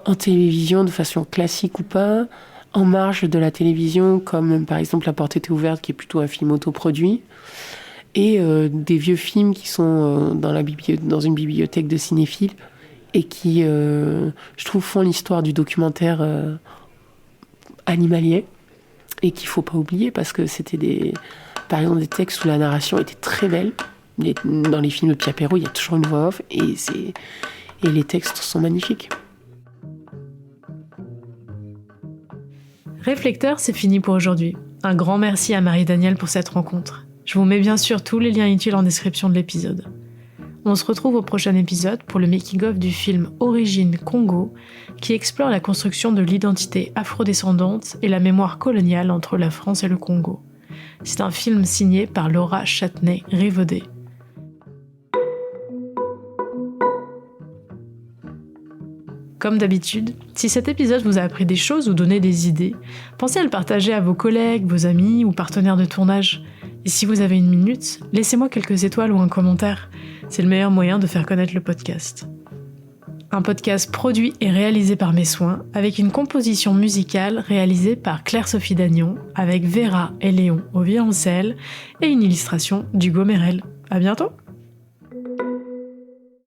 en télévision, de façon classique ou pas, en marge de la télévision, comme par exemple La porte était ouverte, qui est plutôt un film autoproduit, et des vieux films qui sont dans une bibliothèque de cinéphiles, et qui, je trouve, font l'histoire du documentaire animalier, et qu'il faut pas oublier, parce que c'était par exemple des textes où la narration était très belle. Dans les films de Pierre Perrault, il y a toujours une voix off, et les textes sont magnifiques. Réflecteur, c'est fini pour aujourd'hui. Un grand merci à Marie-Danielle pour cette rencontre. Je vous mets bien sûr tous les liens utiles en description de l'épisode. On se retrouve au prochain épisode pour le making-of du film Origine Congo, qui explore la construction de l'identité afrodescendante et la mémoire coloniale entre la France et le Congo. C'est un film signé par Laura Châtenay-Rivaudet. Comme d'habitude, si cet épisode vous a appris des choses ou donné des idées, pensez à le partager à vos collègues, vos amis ou partenaires de tournage. Et si vous avez une minute, laissez-moi quelques étoiles ou un commentaire. C'est le meilleur moyen de faire connaître le podcast. Un podcast produit et réalisé par mes soins, avec une composition musicale réalisée par Claire-Sophie Dagnon, avec Vera et Léon au violoncelle, et une illustration d'Hugo Merel. À bientôt!